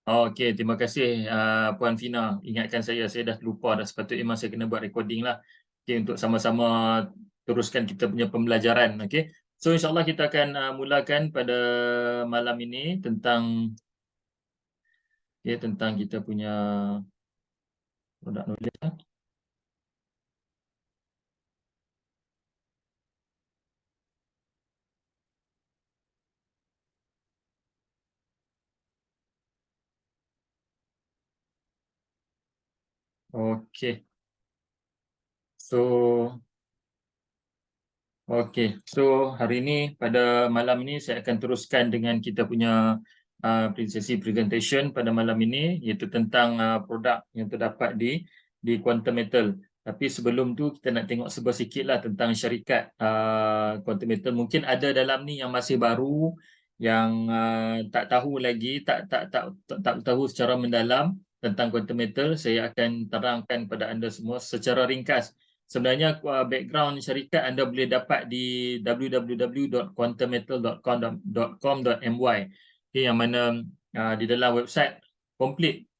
Okey, terima kasih Puan Fina ingatkan saya dah terlupa dah, sepatutnya memang saya kena buat recording lah. Okey, untuk sama-sama teruskan kita punya pembelajaran. Okey. So insya-Allah kita akan mulakan pada malam ini tentang tentang kita punya product knowledge. Okey. So Okey, so hari ini pada malam ini saya akan teruskan dengan kita punya sesi presentation pada malam ini, iaitu tentang produk yang terdapat di Quantum Metal. Tapi sebelum tu kita nak tengok sikitlah tentang syarikat Quantum Metal. Mungkin ada dalam ni yang masih baru, yang tak tahu lagi, tak tahu secara mendalam tentang Quantum Metal. Saya akan terangkan kepada anda semua secara ringkas. Sebenarnya background syarikat anda boleh dapat di www.quantummetal.com.my. Okay, yang mana di dalam website komplit,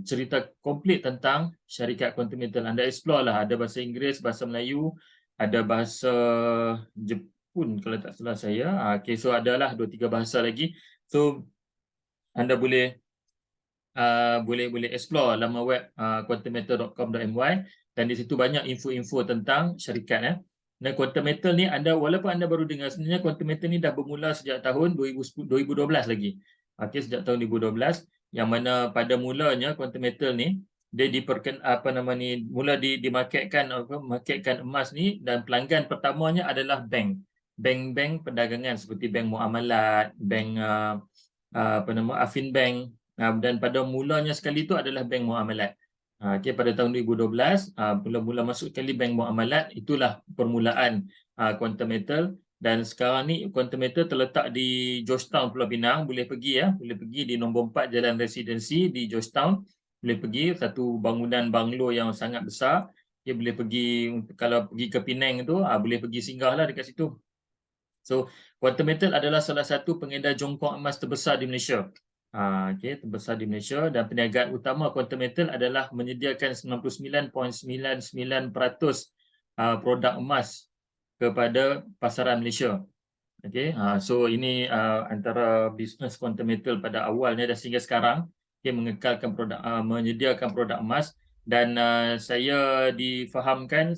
cerita komplit tentang syarikat Quantum Metal. Anda explore lah, ada bahasa Inggeris, bahasa Melayu, ada bahasa Jepun kalau tak salah saya. Okay, so adalah 2-3 bahasa lagi. So anda boleh boleh explore laman web quantummetal.com.my, dan di situ banyak info-info tentang syarikat. Dan Quantum Metal ni walaupun anda baru dengar, sebenarnya Quantum Metal ni dah bermula sejak tahun 2012 lagi. Okey, sejak tahun 2012, yang mana pada mulanya Quantum Metal ni dia marketkan emas ni, dan pelanggan pertamanya adalah bank perdagangan seperti bank muamalat, bank Afin Bank. Dan pada mulanya sekali itu adalah bank muamalat. Okay, pada tahun 2012, mula-mula masuk sekali bank muamalat, itulah permulaan Quantum Metal. Dan sekarang ni Quantum Metal terletak di Georgetown, Pulau Pinang. Boleh pergi boleh pergi di nombor 4 Jalan Residensi di Georgetown. Boleh pergi, satu bangunan banglo yang sangat besar. Okay, boleh pergi, kalau pergi ke Penang tu, boleh pergi singgahlah dekat situ. So, Quantum Metal adalah salah satu pengedar jongkong emas terbesar di Malaysia. Terbesar di Malaysia, dan perniagaan utama Quantum Metal adalah menyediakan 99.99% produk emas kepada pasaran Malaysia. So ini antara bisnes Quantum Metal pada awalnya dan sehingga sekarang, mengekalkan produk, menyediakan produk emas. Dan saya difahamkan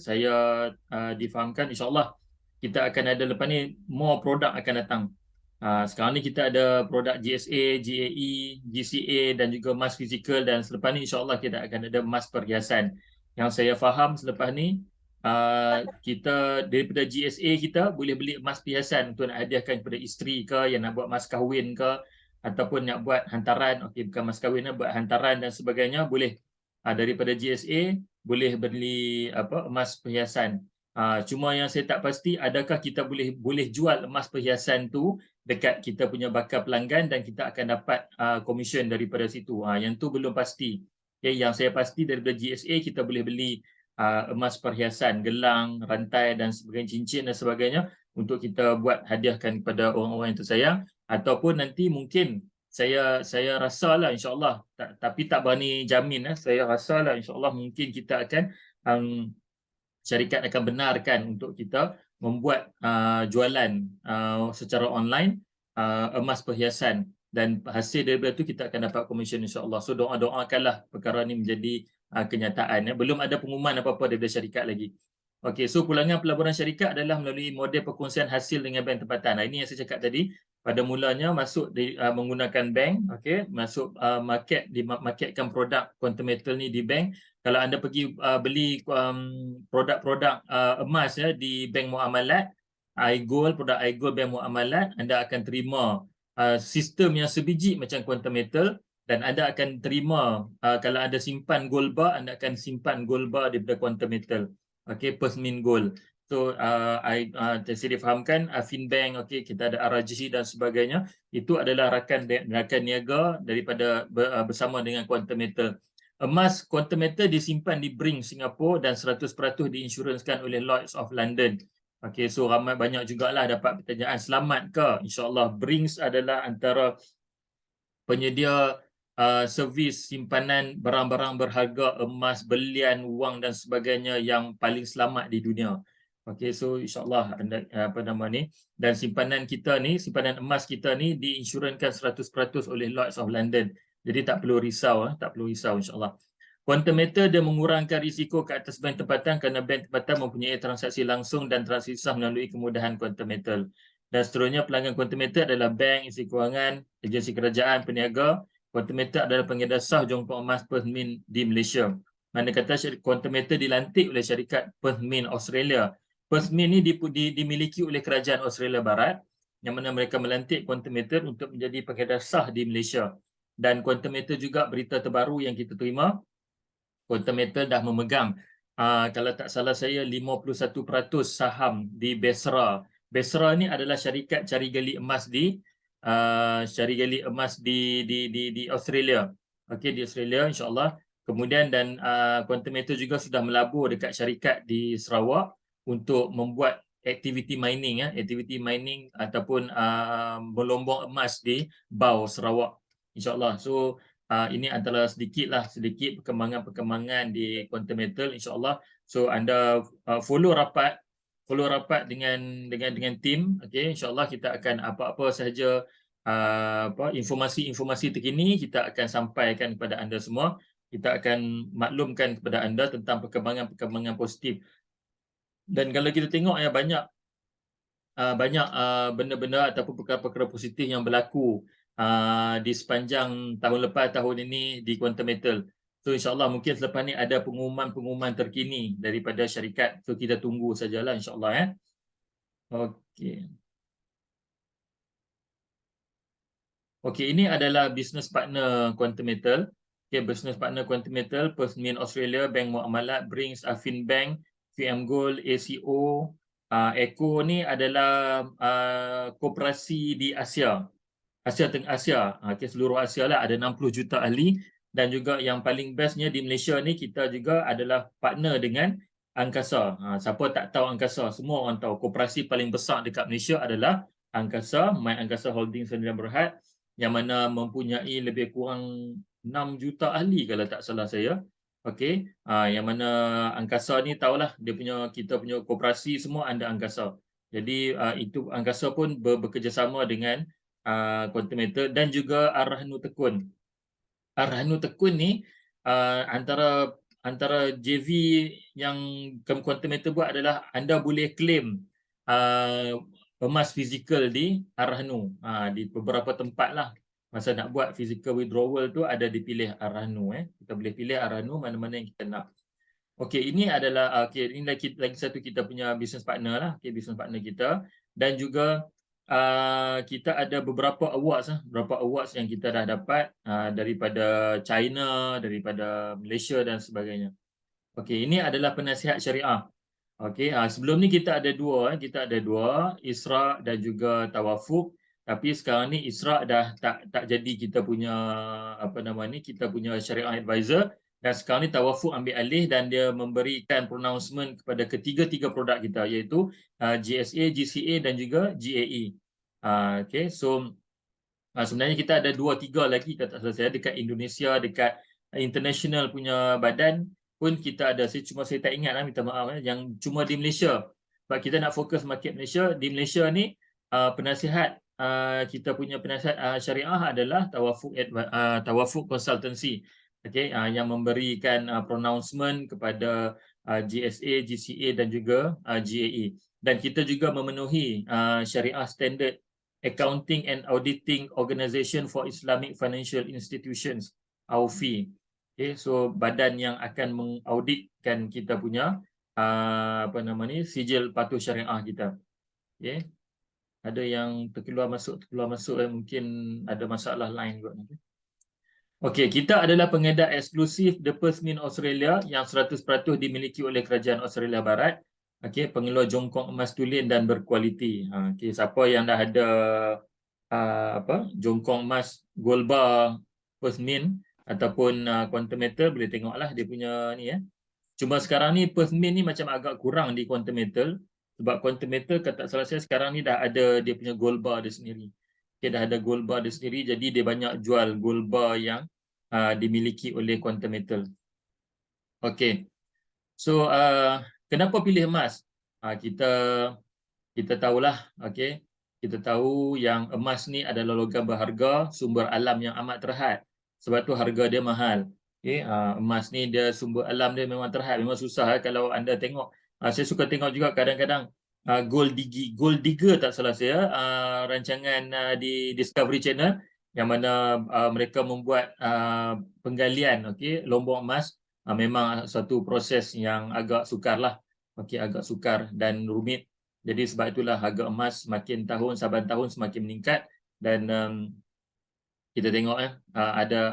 insya-Allah kita akan ada lepas ni more produk akan datang. Sekarang ni kita ada produk GSA, GAE, GCA dan juga emas fizikal, dan selepas ni insya-Allah kita akan ada emas perhiasan. Yang saya faham selepas ni, kita daripada GSA kita boleh beli emas perhiasan untuk nak hadiahkan kepada isteri ke, yang nak buat mas kahwin ke, ataupun nak buat hantaran. Okey, bukan mas kahwin, buat hantaran dan sebagainya, boleh daripada GSA boleh beli emas perhiasan. Cuma yang saya tak pasti, adakah kita boleh jual emas perhiasan tu dekat kita punya bakal pelanggan dan kita akan dapat komisen daripada situ. Yang tu belum pasti. Yang saya pasti daripada GSA kita boleh beli emas perhiasan, gelang, rantai dan sebagainya, cincin dan sebagainya, untuk kita buat hadiahkan kepada orang-orang yang tersayang. Ataupun nanti mungkin saya rasalah insya-Allah, tapi tak berani jamin, saya rasalah insya-Allah mungkin kita akan syarikat akan benarkan untuk kita membuat jualan secara online emas perhiasan, dan hasil daripada itu kita akan dapat komisen insya-Allah. So doakanlah perkara ini menjadi kenyataan. Belum ada pengumuman apa-apa daripada syarikat lagi. Okey, so pulangan pelaburan syarikat adalah melalui model perkongsian hasil dengan bank tempatan. Ini yang saya cakap tadi. Pada mulanya masuk menggunakan bank, masuk marketkan produk Quantum Metal ni di bank. Kalau anda pergi beli produk-produk emas di bank muamalat, iGold, produk iGold bank muamalat, anda akan terima sistem yang sebiji macam Quantum Metal, dan anda akan terima kalau ada simpan gold bar, anda akan simpan gold bar daripada Quantum Metal. First Min Gold. So saya difahamkan Finbank, kita ada RRGC dan sebagainya, itu adalah rakan niaga daripada bersama dengan Quantum Metal. Emas Quantum Metal disimpan di Brink Singapura dan 100% diinsurансkan oleh Lloyds of London. So banyak jugalah dapat pertanyaan, selamat ke? InsyaAllah. Brinks adalah antara penyedia servis simpanan barang-barang berharga, emas, belian, wang dan sebagainya yang paling selamat di dunia. Okey, so insyaAllah apa nama ni, dan simpanan kita ni, simpanan emas kita ni diinsurankan 100% oleh Lloyd's of London. Jadi tak perlu risau, tak perlu risau insyaAllah. Quantum Metal dia mengurangkan risiko ke atas bank tempatan kerana bank tempatan mempunyai transaksi langsung dan transaksi sah melalui kemudahan Quantum Metal. Dan seterusnya pelanggan Quantum Metal adalah bank, institusi kewangan, agensi kerajaan, peniaga. Quantum Metal adalah pengedar sah jongkok emas Perth Mint di Malaysia. Mana kata Quantum Metal dilantik oleh syarikat Perth Mint Australia. Perth Mint ni dimiliki oleh kerajaan Australia Barat, yang mana mereka melantik Quantum Metal untuk menjadi pengedar sah di Malaysia. Dan Quantum Metal juga berita terbaru yang kita terima, Quantum Metal dah memegang kalau tak salah saya 51% saham di Besra. Besra ni adalah syarikat cari gali emas di di Australia. Okey, di Australia insya-Allah. Kemudian dan Quantum Metal juga sudah melabur dekat syarikat di Sarawak untuk membuat aktiviti mining ataupun berlombong emas di Bau Sarawak insya-Allah. So ini antara sedikit perkembangan di Quantum Metal insya-Allah. So anda follow rapat dengan tim, okey, insya-Allah kita akan apa-apa sahaja informasi-informasi terkini kita akan sampaikan kepada anda semua. Kita akan maklumkan kepada anda tentang perkembangan positif. Dan kalau kita tengok banyak benda-benda ataupun perkara-perkara positif yang berlaku di sepanjang tahun lepas, tahun ini di Quantum Metal. So insyaAllah mungkin selepas ni ada pengumuman terkini daripada syarikat. So kita tunggu sajalah insyaAllah. Okey. Okey, ini adalah business partner Quantum Metal. Okey, business partner Quantum Metal, Perth Mint Australia, Bank Muamalat, Brinks, Affin Bank, VM Gold, ACO. Eco ni adalah koperasi di Asia. Asia, okay, seluruh Asia lah, ada 60 juta ahli. Dan juga yang paling bestnya di Malaysia ni, kita juga adalah partner dengan Angkasa. Siapa tak tahu Angkasa, semua orang tahu. Koperasi paling besar dekat Malaysia adalah Angkasa, My Angkasa Holding Sdn Bhd, yang mana mempunyai lebih kurang 6 juta ahli kalau tak salah saya. Okey, yang mana Angkasa ni tahulah, kita punya koperasi semua under Angkasa. Jadi itu Angkasa pun bekerjasama dengan Quantum Metal dan juga Ar-Rahnu Tekun. Ar-Rahnu Tekun ni antara JV yang Quantum Metal buat adalah anda boleh claim emas fizikal di Ar-Rahnu di beberapa tempat lah. Masa nak buat physical withdrawal tu ada dipilih Ar-Rahnu. Kita boleh pilih Ar-Rahnu mana-mana yang kita nak. Okey, ini adalah ini lagi satu kita punya business partner lah. Okey, business partner kita. Dan juga kita ada beberapa awards yang kita dah dapat daripada China, daripada Malaysia dan sebagainya. Okey, ini adalah penasihat syariah. Okey, sebelum ni kita ada dua, Isra' dan juga Tawafuk. Tapi sekarang ni Isra' dah tak jadi kita punya kita punya syariah advisor. Dan sekarang ni Tawafuk ambil alih dan dia memberikan pronouncement kepada ketiga-tiga produk kita, iaitu GSA, GCA dan juga GAE. Okay, so sebenarnya kita ada 2-3 lagi kata saya dekat Indonesia, dekat international punya badan pun kita ada. Saya tak ingat minta maaf yang cuma di Malaysia. Sebab kita nak fokus market Malaysia. Di Malaysia ni penasihat kita punya penasihat syariah adalah Tawafuk Consultancy. Okay, yang memberikan pronouncement kepada GSA, GCA dan juga GAE. Dan kita juga memenuhi syariah standard Accounting and Auditing Organisation for Islamic Financial Institutions, AUFI. Okay, so badan yang akan mengauditkan kita punya sijil patuh syariah kita. Okay. Ada yang terkeluar masuk mungkin ada masalah lain kot nanti. Okey, kita adalah pengedar eksklusif The Perth Mint Australia yang 100% dimiliki oleh kerajaan Australia Barat. Okey, pengeluar jongkok emas tulen dan berkualiti. Okey, siapa yang dah ada jongkok emas gold bar Perth Mint ataupun Quantum Metal, boleh tengoklah dia punya ni Cuma sekarang ni Perth Mint ni macam agak kurang di Quantum Metal, sebab Quantum Metal kata salah saya sekarang ni dah ada dia punya gold bar dia sendiri. Okay, dah ada gold bar dia sendiri, jadi dia banyak jual gold bar yang dimiliki oleh quantum metal. Okey. So kenapa pilih emas? Kita tahulah, okey. Kita tahu yang emas ni adalah logam berharga, sumber alam yang amat terhad. Sebab tu harga dia mahal. Okey, emas ni dia sumber alam dia memang terhad, memang susah kalau anda tengok. Saya suka tengok juga kadang-kadang Gold Digger tak salah saya, rancangan di Discovery Channel yang mana mereka membuat penggalian, okey, lombok emas. Memang satu proses yang agak sukarlah. Okey, agak sukar dan rumit. Jadi sebab itulah harga emas semakin tahun saban tahun semakin meningkat dan kita tengok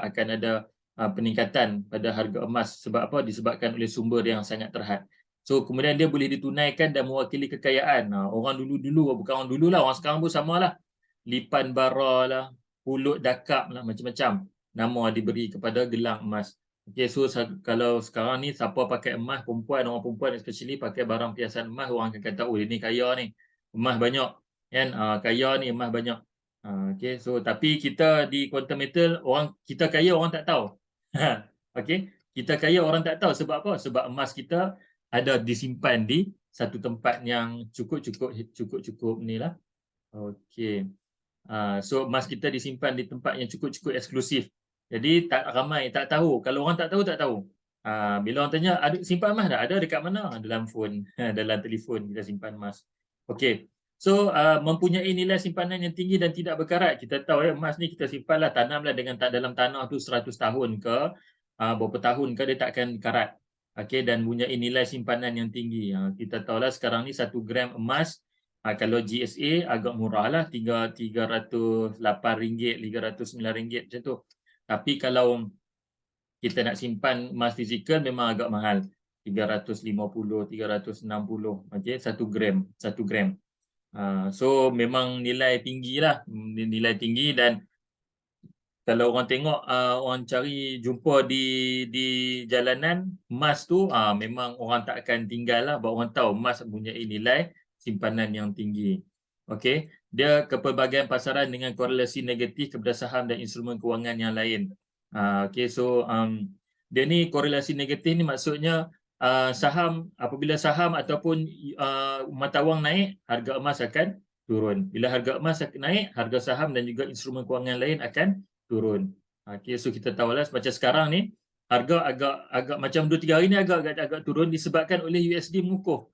akan ada peningkatan pada harga emas. Sebab apa? Disebabkan oleh sumber yang sangat terhad. So kemudian dia boleh ditunaikan dan mewakili kekayaan. Orang dulu-dulu, bukan orang dulu lah, orang sekarang pun samalah. Lipan bara lah, pulut dakap lah, macam-macam nama diberi kepada gelang emas. Okay, so kalau sekarang ni siapa pakai emas, orang perempuan especially pakai barang perhiasan emas, orang akan kata, oh dia ni kaya ni, emas banyak, kan? Kaya ni, emas banyak. Okay, so tapi kita di quantum metal, kita kaya orang tak tahu. Okay, kita kaya orang tak tahu sebab apa? Sebab emas kita ada disimpan di satu tempat yang cukup ni lah. Okay. So emas kita disimpan di tempat yang cukup eksklusif. Jadi tak ramai tak tahu. Kalau orang tak tahu, tak tahu. Bila orang tanya, ada simpan emas tak? Ada dekat mana? Dalam phone, dalam telefon kita simpan emas. Okey. So mempunyai nilai simpanan yang tinggi dan tidak berkarat. Kita tahu emas ni kita simpanlah, tanamlah dalam tanah tu 100 tahun ke berapa tahun ke dia tak akan karat. Okey, dan mempunyai nilai simpanan yang tinggi. Kita tahulah sekarang ni 1 gram emas kalau GSA agak murah lah, RM308, RM309 macam tu. Tapi kalau kita nak simpan emas fizikal memang agak mahal. 350, 360, okay, 1 gram. So memang nilai tinggi lah. Nilai tinggi dan kalau orang tengok, orang cari jumpa di jalanan, emas tu memang orang tak akan tinggal lah. Sebab orang tahu emas mempunyai nilai simpanan yang tinggi. Okey, dia kepelbagaian pasaran dengan korelasi negatif kepada saham dan instrumen kewangan yang lain. Okey, so dia ni korelasi negatif ni maksudnya apabila saham ataupun mata wang naik, harga emas akan turun. Bila harga emas naik, harga saham dan juga instrumen kewangan lain akan turun. Okey, so kita tahulah macam sekarang ni harga agak macam 2-3 hari ni agak turun disebabkan oleh USD mengukuh.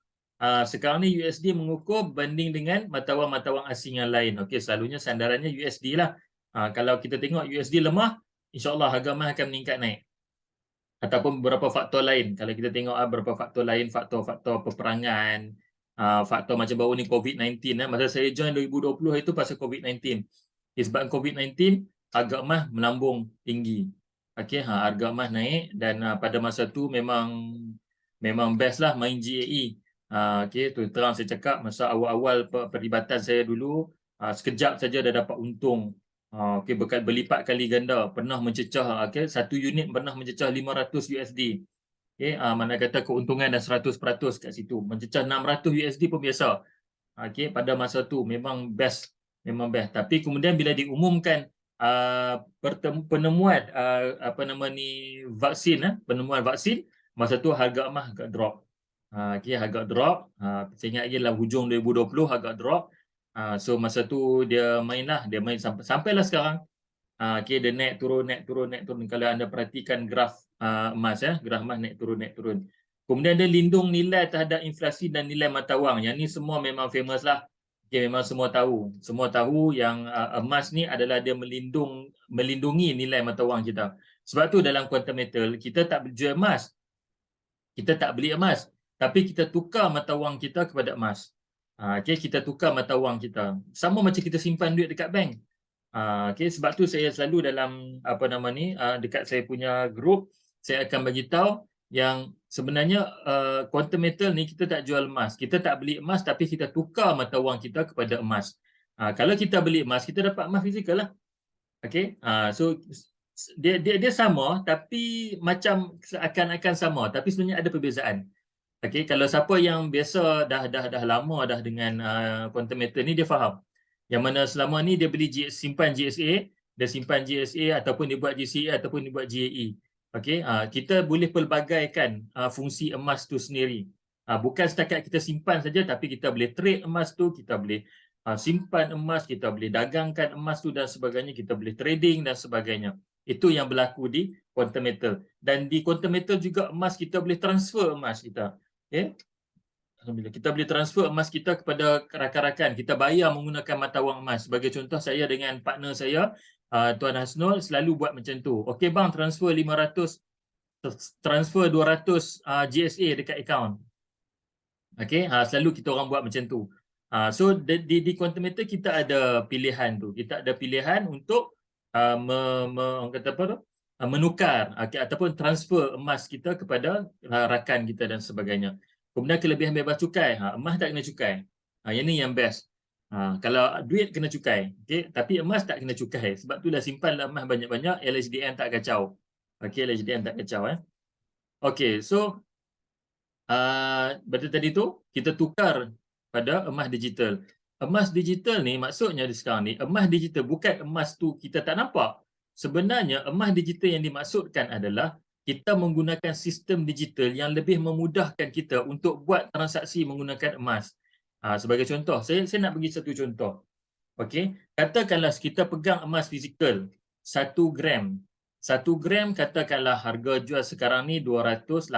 Sekarang ni USD mengukuh banding dengan mata wang asing yang lain. Okey, selalunya sandarannya USD lah. Kalau kita tengok USD lemah, insya-Allah harga emas akan meningkat naik. Ataupun beberapa faktor lain. Kalau kita tengok beberapa faktor lain, faktor peperangan, faktor macam baru ni COVID-19. Masa saya join 2020 itu pasal COVID-19. Disebabkan COVID-19, harga emas melambung tinggi. Okey, harga emas naik dan pada masa tu memang best lah main GAE. Okey, tu terang saya cakap masa awal-awal perlibatan saya dulu, sekejap saja dah dapat untung. Okey, berlipat kali ganda, pernah mencecah, okey, satu unit pernah mencecah 500 USD. Okey, mana kata keuntungan dah 100% kat situ. Mencecah 600 USD pun biasa. Okey, pada masa tu memang best. Tapi kemudian bila diumumkan penemuan penemuan vaksin, masa tu harga emas agak drop. Okey, agak drop. Saya ingat lagi dalam hujung 2020 agak drop. So masa tu dia main sampailah sekarang. Okey, dia naik turun. Kalau anda perhatikan graf emas, graf emas naik turun. Kemudian dia lindung nilai terhadap inflasi dan nilai mata wang. Yang ni semua memang famous lah. Okay, memang semua tahu yang emas ni adalah dia melindungi nilai mata wang kita. Sebab tu dalam quantum metal kita tak jual emas. Kita tak beli emas, tapi kita tukar mata wang kita kepada emas. Okay, kita tukar mata wang kita. Sama macam kita simpan duit dekat bank. Okay, sebab tu saya selalu dalam dekat saya punya group, saya akan bagi tahu yang sebenarnya quantum metal ni kita tak jual emas. Kita tak beli emas tapi kita tukar mata wang kita kepada emas. Kalau kita beli emas, kita dapat emas fizikal lah. Okey. So dia sama tapi macam seakan-akan sama tapi sebenarnya ada perbezaan. Okey, kalau siapa yang biasa dah lama dah dengan quantum metal ni dia faham. Yang mana selama ni dia beli simpan GSA, dia simpan GSA ataupun dia buat GCA ataupun dia buat GAE. Okey, kita boleh pelbagaikan fungsi emas tu sendiri. Bukan setakat kita simpan saja, tapi kita boleh trade emas tu, kita boleh simpan emas, kita boleh dagangkan emas tu dan sebagainya, kita boleh trading dan sebagainya. Itu yang berlaku di quantum metal. Dan di quantum metal juga emas kita boleh transfer emas kita. Okay? Alhamdulillah. Kita boleh transfer emas kita kepada rakan-rakan. Kita bayar menggunakan mata wang emas. Sebagai contoh, saya dengan partner saya, Tuan Hasnul, selalu buat macam tu. Okey bang, transfer 500, transfer 200 GSA dekat akaun. Okey, selalu kita orang buat macam tu. So di quantum meter kita ada pilihan tu. Kita ada pilihan untuk orang kata apa tu? Menukar ataupun transfer emas kita kepada rakan kita dan sebagainya. Kemudian kelebihan bebas cukai. Emas tak kena cukai. Yang ni yang best. Kalau duit kena cukai. Okay? Tapi emas tak kena cukai. Sebab tu dah simpan emas banyak-banyak, LHDN tak kacau. Okey, LHDN tak kacau. Okey, so betul tadi tu kita tukar pada emas digital. Emas digital ni maksudnya di sekarang ni, emas digital bukan emas tu kita tak nampak. Sebenarnya emas digital yang dimaksudkan adalah kita menggunakan sistem digital yang lebih memudahkan kita untuk buat transaksi menggunakan emas. Sebagai contoh, saya nak bagi satu contoh. Okey, katakanlah kita pegang emas fizikal 1 gram. 1 gram katakanlah harga jual sekarang ni 280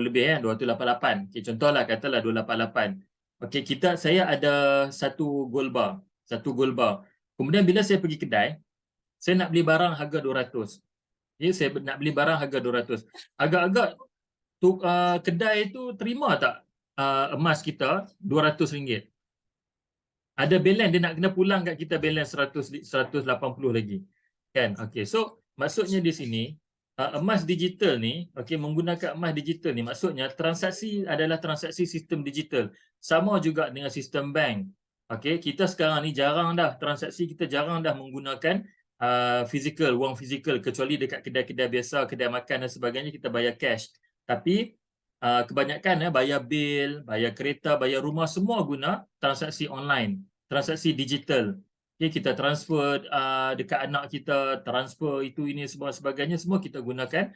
lebih 288. Okey, contohlah katalah 288. Okey, saya ada satu gold bar. Kemudian bila saya pergi kedai, saya nak beli barang harga 200. Ya, saya nak beli barang harga 200. Agak-agak kedai tu terima tak emas kita RM200? Ada balance, dia nak kena pulang kat kita balance 180 lagi. Kan? Okey, so maksudnya di sini emas digital ni, okey, menggunakan emas digital ni maksudnya transaksi adalah transaksi sistem digital. Sama juga dengan sistem bank. Okey, kita sekarang ni jarang dah transaksi, kita jarang dah menggunakan physical, wang physical, kecuali dekat kedai-kedai biasa, kedai makan dan sebagainya kita bayar cash. Tapi kebanyakan bayar bil, bayar kereta, bayar rumah, semua guna transaksi online, transaksi digital. Okay, kita transfer dekat anak kita, transfer itu ini semua sebagainya, semua kita gunakan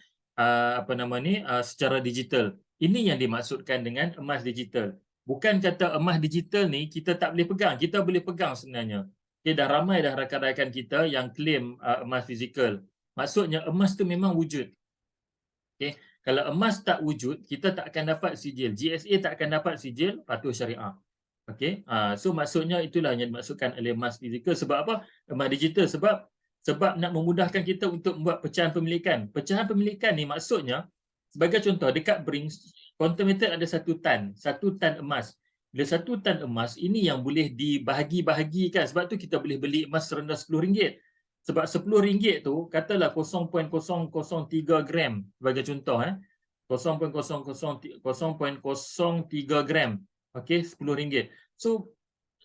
secara digital. Ini yang dimaksudkan dengan emas digital. Bukan kata emas digital ni kita tak boleh pegang, kita boleh pegang sebenarnya. Okay, dah ramai dah rakan-rakan kita yang claim emas fizikal. Maksudnya emas tu memang wujud. Okay. Kalau emas tak wujud, kita tak akan dapat sijil. GSA tak akan dapat sijil patuh syariah. Okey. So maksudnya itulah yang dimaksudkan oleh emas fizikal. Sebab apa? Emas digital sebab nak memudahkan kita untuk membuat pecahan pemilikan. Pecahan pemilikan ni maksudnya sebagai contoh dekat Brings, quantum meter ada 1 tan, 1 tan emas. Bila 1 tan emas ini yang boleh dibahagi-bahagikan. Sebab tu kita boleh beli emas serendah RM10. Sebab RM10 tu katalah 0.003 gram sebagai contoh 0.003 gram. Okey, RM10. So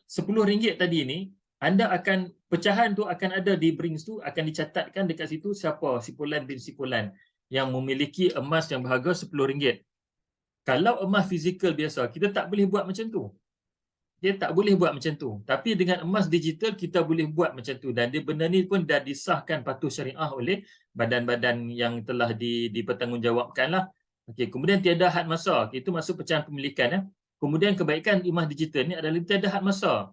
RM10 tadi ni anda akan pecahan tu akan ada di Brings tu, akan dicatatkan dekat situ siapa si Fulan bin si Fulan yang memiliki emas yang berharga RM10. Kalau emas fizikal biasa kita tak boleh buat macam tu. Dia tak boleh buat macam tu. Tapi dengan emas digital kita boleh buat macam tu, dan dia benda ni pun dah disahkan patuh syariah oleh badan-badan yang telah dipertanggungjawabkan lah. Okey, kemudian tiada had masa. Itu masuk pecahan pemilikan. Kemudian kebaikan emas digital ni adalah tiada had masa.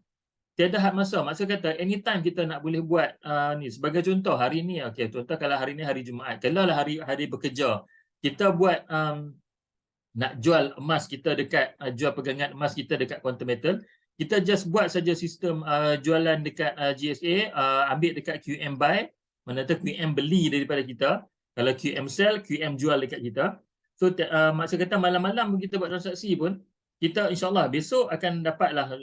Tiada had masa. Maksud kata anytime kita nak boleh buat ni. Sebagai contoh hari ni, okey, contoh kalau hari ni hari Jumaat, kalau lah hari bekerja, kita buat nak jual emas kita dekat jual pegangan emas kita dekat quantum metal, kita just buat saja sistem jualan dekat GSA, ambil dekat QM buy, mana tu QM beli daripada kita, kalau QM sell, QM jual dekat kita. So maksud kata malam-malam kita buat transaksi pun, kita insyaAllah besok akan dapatlah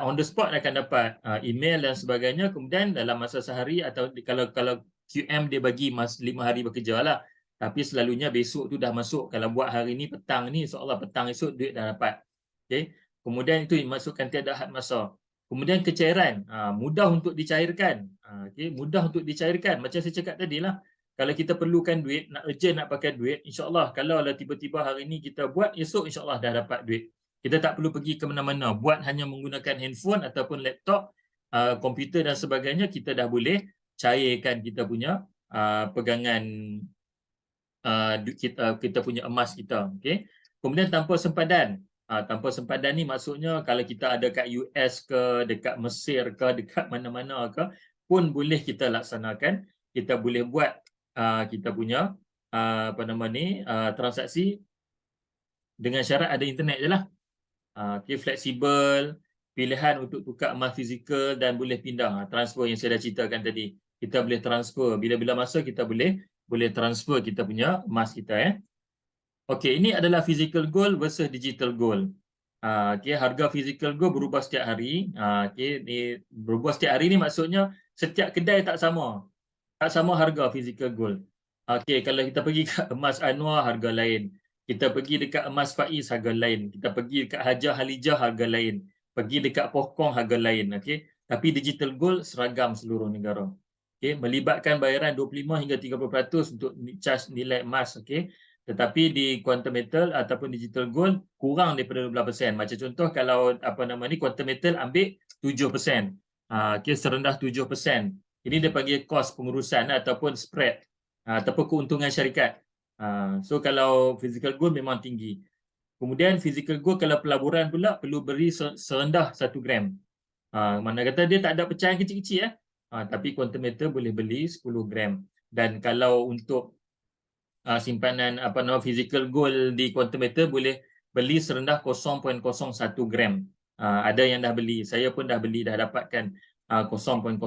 on the spot akan dapat email dan sebagainya. Kemudian dalam masa sehari atau kalau QM dia bagi 5 hari bekerja lah. Tapi selalunya besok tu dah masuk. Kalau buat hari ni petang ni, insyaAllah petang esok duit dah dapat. Okay. Kemudian itu dimasukkan tiada had masa. Kemudian kecairan, mudah untuk dicairkan. Okay. Mudah untuk dicairkan. Macam saya cakap tadi lah. Kalau kita perlukan duit, nak urgent nak pakai duit, insyaAllah kalau lah tiba-tiba hari ni kita buat, esok insyaAllah dah dapat duit. Kita tak perlu pergi ke mana-mana. Buat hanya menggunakan handphone ataupun laptop, komputer dan sebagainya, kita dah boleh cairkan kita punya pegangan kita punya emas kita. Okay? Kemudian tanpa sempadan. Tanpa sempadan ni maksudnya kalau kita ada kat US ke, dekat Mesir ke, dekat mana-mana ke, pun boleh kita laksanakan. Kita boleh buat kita punya transaksi dengan syarat ada internet je lah. Okay, fleksibel, pilihan untuk tukar emas fizikal dan boleh pindah. Transfer yang saya dah ceritakan tadi. Kita boleh transfer. Bila-bila masa kita boleh transfer kita punya emas kita. Okey, ini adalah physical gold versus digital gold. Okey, harga physical gold berubah setiap hari. Okey, ni berubah setiap hari ni maksudnya setiap kedai tak sama. Tak sama harga physical gold. Okey, kalau kita pergi kat emas Anwar harga lain. Kita pergi dekat emas Faiz harga lain. Kita pergi dekat Hajah Halijah harga lain. Pergi dekat Pokong harga lain. Okey, tapi digital gold seragam seluruh negara. Okey, melibatkan bayaran 25 hingga 30% untuk charge nilai emas. Okey, tetapi di quantum metal ataupun digital gold kurang daripada 12%. Macam contoh kalau quantum metal ambil 7%. Okey, serendah 7%. Ini dia panggil kos pengurusan ataupun spread ataupun keuntungan syarikat. So kalau physical gold memang tinggi. Kemudian physical gold kalau pelaburan pula perlu beri serendah 1 gram. Mana kata dia tak ada pecahan kecil-kecil tapi quantum metal boleh beli 10 gram. Dan kalau untuk simpanan physical gold di quantum metal boleh beli serendah 0.01 gram. Ada yang dah beli, saya pun dah beli, dah dapatkan 0.01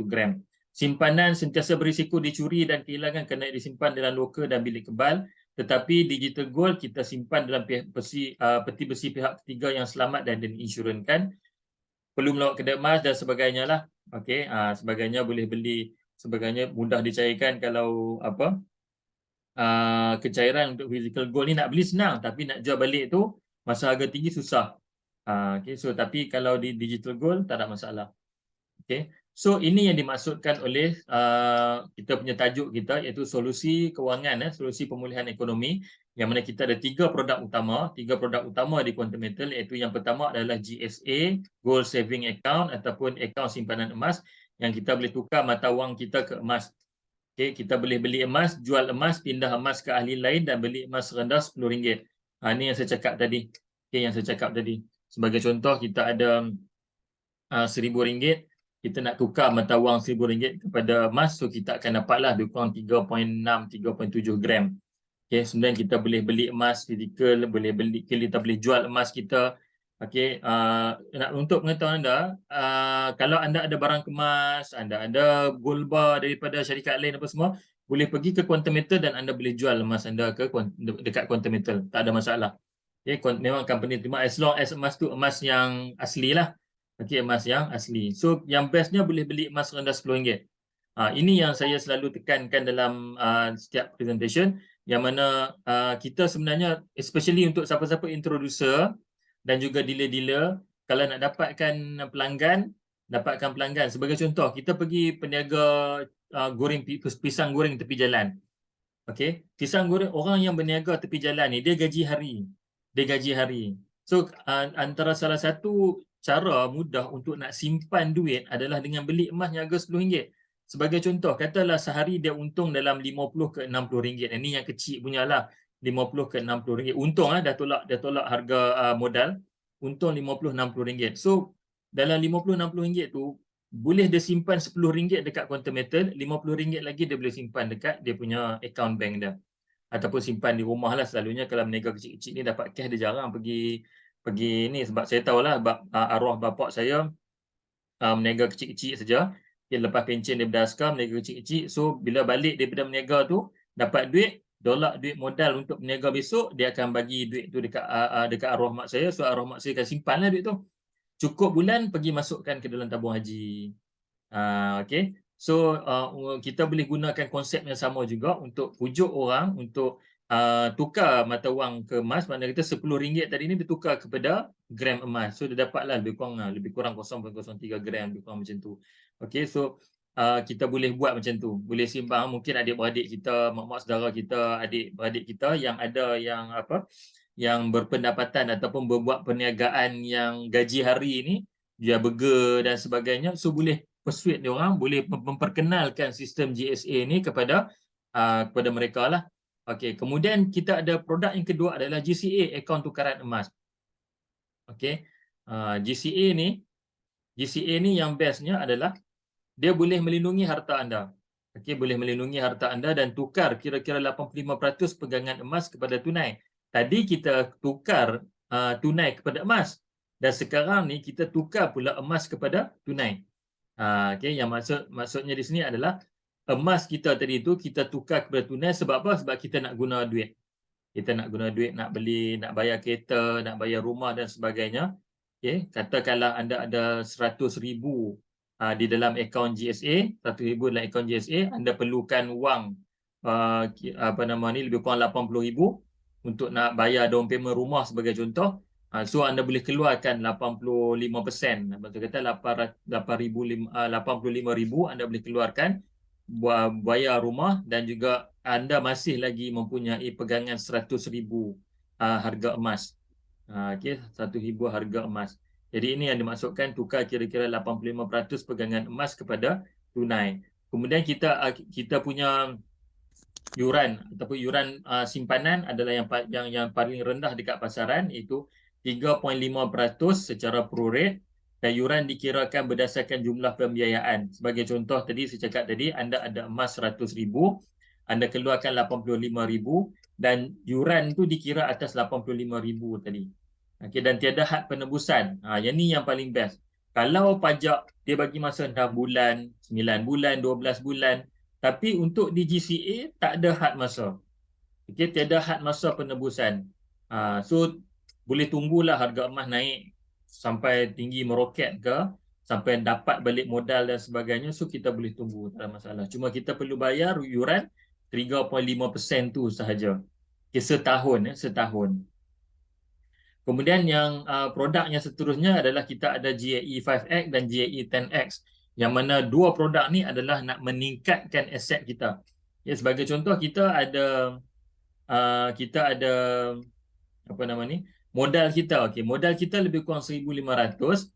gram. Simpanan sentiasa berisiko dicuri dan kehilangan kerana disimpan dalam loker dan bilik kebal, tetapi digital gold kita simpan dalam peti besi pihak ketiga yang selamat dan diinsurankan. Perlu melawat kedai emas dan sebagainya lah. Okey, sebagainya boleh beli, sebagainya mudah dicairkan. Kalau kecairan untuk physical gold ni nak beli senang, tapi nak jual balik tu masa harga tinggi susah. Okay, so tapi kalau di digital gold tak ada masalah. Okay, so ini yang dimaksudkan oleh kita punya tajuk kita, iaitu solusi kewangan, solusi pemulihan ekonomi, yang mana kita ada 3 produk utama. 3 produk utama di quantum metal, iaitu yang pertama adalah GSA, Gold Saving Account ataupun akaun simpanan emas, yang kita boleh tukar mata wang kita ke emas. Okay, kita boleh beli emas, jual emas, pindah emas ke ahli lain dan beli emas serendah RM10. Ini yang saya cakap tadi. Okay, yang saya cakap tadi. Sebagai contoh, kita ada RM1,000, kita nak tukar mata wang RM1,000 kepada emas, so kita akan dapatlah lebih kurang 3.6, 3.7 gram. Okay, kemudian kita boleh beli emas fizikal, kita boleh jual emas kita. Okey, untuk pengetahuan anda, kalau anda ada barang kemas, anda ada gold bar daripada syarikat lain apa semua, boleh pergi ke quantum metal dan anda boleh jual emas anda dekat quantum metal, tak ada masalah. Okey, memang company terima as long as emas tu emas yang asli lah. Okey, emas yang asli. So yang bestnya boleh beli emas rendah RM10. Ini yang saya selalu tekankan dalam setiap presentation, yang mana kita sebenarnya, especially untuk siapa-siapa introducer dan juga dealer-dealer, kalau nak dapatkan pelanggan. Sebagai contoh, kita pergi peniaga pisang goreng tepi jalan. Okey, pisang goreng, orang yang berniaga tepi jalan ni dia gaji hari. So antara salah satu cara mudah untuk nak simpan duit adalah dengan beli emas yang harga RM10. Sebagai contoh, katalah sehari dia untung dalam RM50 ke RM60. Ini yang kecil punya lah, RM50 ke RM60. Untung dah tolak harga modal, untung RM50-60. So dalam RM50-60 tu boleh dia simpan RM10 dekat quantum metal, RM50 lagi dia boleh simpan dekat dia punya account bank dia, ataupun simpan di rumah lah. Selalunya kalau berniaga kecil-kecil ni dapat cash, dia jarang pergi ni, sebab saya tahulah arwah bapak saya berniaga kecil-kecil saja. Dia lepas pencen daripada askar, berniaga kecil-kecil. So bila balik daripada berniaga tu dapat duit, tolak duit modal untuk berniaga besok, dia akan bagi duit tu dekat arwah mak saya. So arwah mak saya akan simpanlah duit tu. Cukup bulan pergi masukkan ke dalam tabung haji. Okay. So kita boleh gunakan konsep yang sama juga untuk pujuk orang untuk tukar mata wang ke emas. Mana kita RM10 tadi ni ditukar kepada gram emas. So dia dapatlah lebih kurang 0.03 gram, lebih kurang macam tu. Okay, so kita boleh buat macam tu. Boleh simpan, mungkin adik-beradik kita, mak-mak saudara kita, adik-beradik kita yang ada yang yang berpendapatan ataupun berbuat perniagaan yang gaji hari ni, jual burger dan sebagainya, so boleh persuade dia orang, boleh memperkenalkan sistem GSA ni kepada mereka lah. Okey, kemudian kita ada produk yang kedua adalah GCA, akaun tukaran emas. Okey, GCA ni yang bestnya adalah dia boleh melindungi harta anda. Okey, boleh melindungi harta anda dan tukar kira-kira 85% pegangan emas kepada tunai. Tadi kita tukar tunai kepada emas dan sekarang ni kita tukar pula emas kepada tunai. Okey, yang maksudnya di sini adalah emas kita tadi tu kita tukar kepada tunai sebab apa? Sebab kita nak guna duit. Kita nak guna duit, nak beli, nak bayar kereta, nak bayar rumah dan sebagainya. Okay. Katakanlah anda ada 100,000 di dalam akaun GSA, 100,000 dalam akaun GSA, anda perlukan wang lebih kurang 80,000 untuk nak bayar down payment rumah sebagai contoh. So anda boleh keluarkan 85%. Maksud kata 85,000 anda boleh keluarkan bayar rumah dan juga anda masih lagi mempunyai pegangan 100,000 harga emas. Okey, 1,000 harga emas. Jadi ini yang dimaksudkan tukar kira-kira 85% pegangan emas kepada tunai. Kemudian kita punya yuran ataupun yuran simpanan adalah yang paling rendah dekat pasaran, iaitu 3.5% secara prorate, dan yuran dikirakan berdasarkan jumlah pembiayaan. Sebagai contoh tadi saya cakap tadi, anda ada emas 100,000, anda keluarkan 85,000 dan yuran tu dikira atas 85,000 tadi. Okey, dan tiada had penebusan. Yang ni yang paling best. Kalau pajak dia bagi masa 6 bulan, 9 bulan, 12 bulan, tapi untuk di GCA tak ada had masa. Okey, tiada had masa penebusan. So boleh tunggulah harga emas naik sampai tinggi meroket ke, sampai dapat balik modal dan sebagainya. So kita boleh tunggu, tak ada masalah. Cuma kita perlu bayar yuran 3.5% tu sahaja. Okay, setahun. Kemudian yang produk yang seterusnya adalah kita ada GAE 5X dan GAE 10X, yang mana dua produk ni adalah nak meningkatkan aset kita. Ya, sebagai contoh kita ada apa nama ni, modal kita. Okey, modal kita lebih kurang 1,500.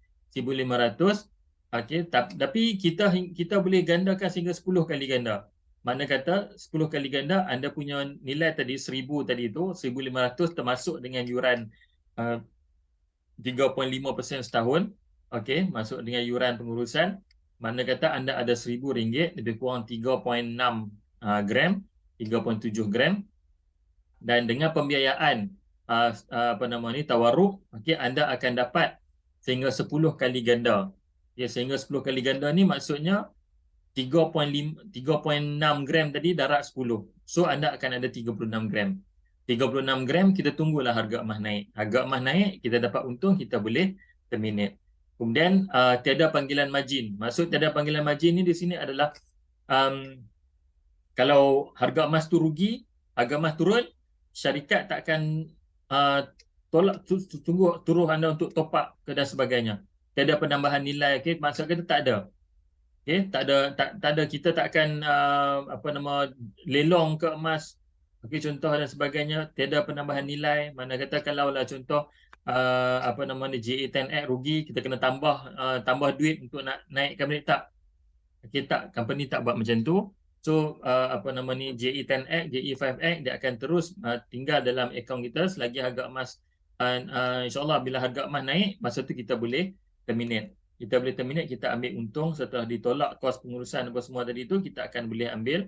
Okey, tapi kita boleh gandakan sehingga 10 kali ganda. Mana kata 10 kali ganda, anda punya nilai tadi 1,000 tadi tu, 1,500 termasuk dengan yuran 3.5% setahun. Okey, masuk dengan yuran pengurusan. Mana kata anda ada RM1,000, lebih kurang 3.6 gram, 3.7 gram. Dan dengan pembiayaan tawarruk, okey, anda akan dapat sehingga 10 kali ganda. Ya, sehingga 10 kali ganda ni maksudnya 3.6 gram tadi darat 10. So anda akan ada 36 gram. 36 gram, kita tunggulah harga emas naik. Harga emas naik, kita dapat untung, kita boleh terminate. Kemudian tiada panggilan margin. Maksud tiada panggilan margin ni di sini adalah kalau harga emas tu rugi, harga emas turun, syarikat tak akan turuh anda untuk top up ke dan sebagainya. Tiada penambahan nilai, okey, maksud kita tak ada. Okey, tak ada, kita tak akan lelong ke emas. Okey, contoh dan sebagainya, tiada penambahan nilai. Mana kata kalau lah contoh GA10X rugi, kita kena tambah duit untuk nak naikkan balik, tak. Okey, tak, company tak buat macam tu. So GE10X, GE5X dia akan terus tinggal dalam akaun kita selagi harga emas, insya-Allah bila harga emas naik, masa tu kita boleh terminate. Kita boleh terminate, kita ambil untung setelah ditolak kos pengurusan apa semua tadi tu, kita akan boleh ambil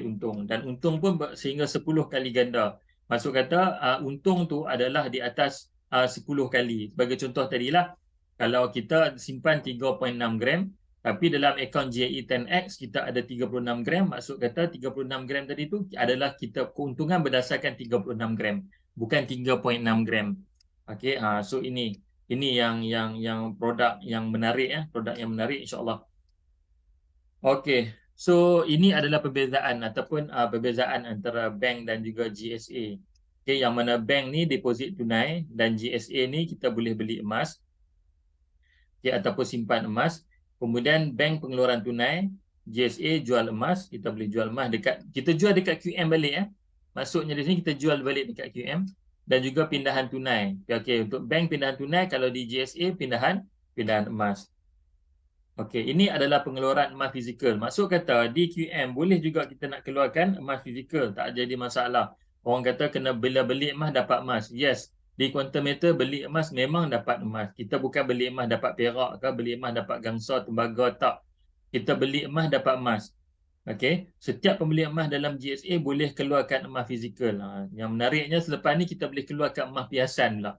untung, dan untung pun sehingga 10 kali ganda. Maksud kata untung tu adalah di atas 10 kali. Sebagai contoh tadilah, kalau kita simpan 3.6 gram, tapi dalam akaun GAE10X kita ada 36 gram, maksud kata 36 gram tadi tu adalah kita keuntungan berdasarkan 36 gram, bukan 3.6 gram. Okey, so ini yang produk yang menarik, produk yang menarik, insya-Allah. Okey, so ini adalah perbezaan perbezaan antara bank dan juga GSA. Okey, yang mana bank ni deposit tunai dan GSA ni kita boleh beli emas, okey, ataupun simpan emas. Kemudian bank pengeluaran tunai, GSA jual emas, kita boleh jual emas kita jual dekat QM balik. Maksudnya di sini kita jual balik dekat QM. dan juga pindahan tunai. Okey, untuk bank pindahan tunai, kalau di GSA pindahan emas. Okey, ini adalah pengeluaran emas fizikal. Maksud kata di QM boleh juga kita nak keluarkan emas fizikal, tak jadi masalah. Orang kata kena bila beli emas dapat emas. Yes, di quantum meter beli emas memang dapat emas. Kita bukan beli emas dapat perak ke, beli emas dapat gangsa, tembaga, tak. Kita beli emas dapat emas. Okey, setiap pembelian emas dalam GSA boleh keluarkan emas fizikal. Yang menariknya selepas ni kita boleh keluarkan emas piasan pula.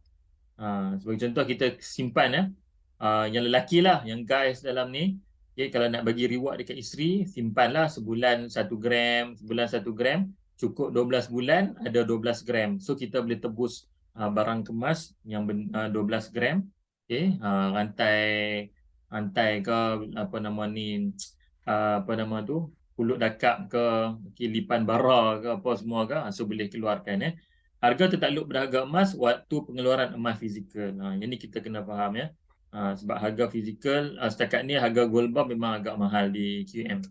Sebagai contoh kita simpan yang lelaki lah, yang guys dalam ni. Okay, kalau nak bagi reward dekat isteri, simpanlah sebulan 1 gram, sebulan 1 gram, cukup 12 bulan ada 12 gram. So kita boleh tebus barang kemas yang 12 gram. Okay, rantai ke apa nama ni, apa nama tu, pulut dakap ke, kilipan bara ke apa semua ke, so boleh keluarkan. Harga tertakluk berharga emas waktu pengeluaran emas fizikal. Yang ni kita kena faham ya. Sebab harga fizikal setakat ni harga gold bar memang agak mahal di QM.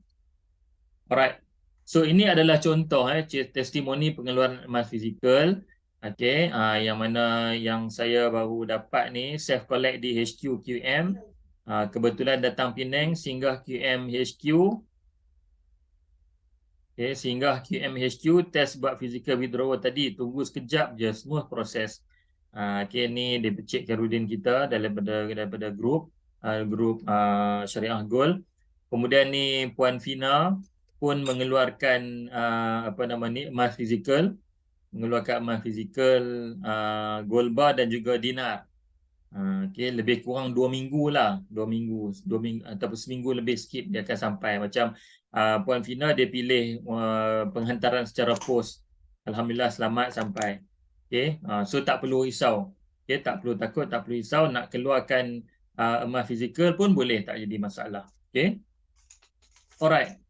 Alright. So ini adalah contoh testimoni pengeluaran emas fizikal. Okey, yang mana yang saya baru dapat ni self collect di HQ QM. Kebetulan datang Penang singgah QM HQ. Okay, sehingga QMHQ test buat physical withdrawal tadi, tunggu sekejap je, semua proses. Okay, ni dia Cik Karudin kita daripada grup Syariah Gold. Kemudian ni Puan Fina pun mengeluarkan apa nama ni, emas fizikal, mengeluarkan emas fizikal, gold bar dan juga dinar. Okay, lebih kurang 2 minggu lah, 2 minggu ataupun seminggu lebih sikit dia akan sampai. Macam Puan Fina dia pilih penghantaran secara pos. Alhamdulillah selamat sampai. Okay, so tak perlu risau. Okay, tak perlu takut, tak perlu risau. Nak keluarkan emas fizikal pun boleh, tak jadi masalah. Okay, alright.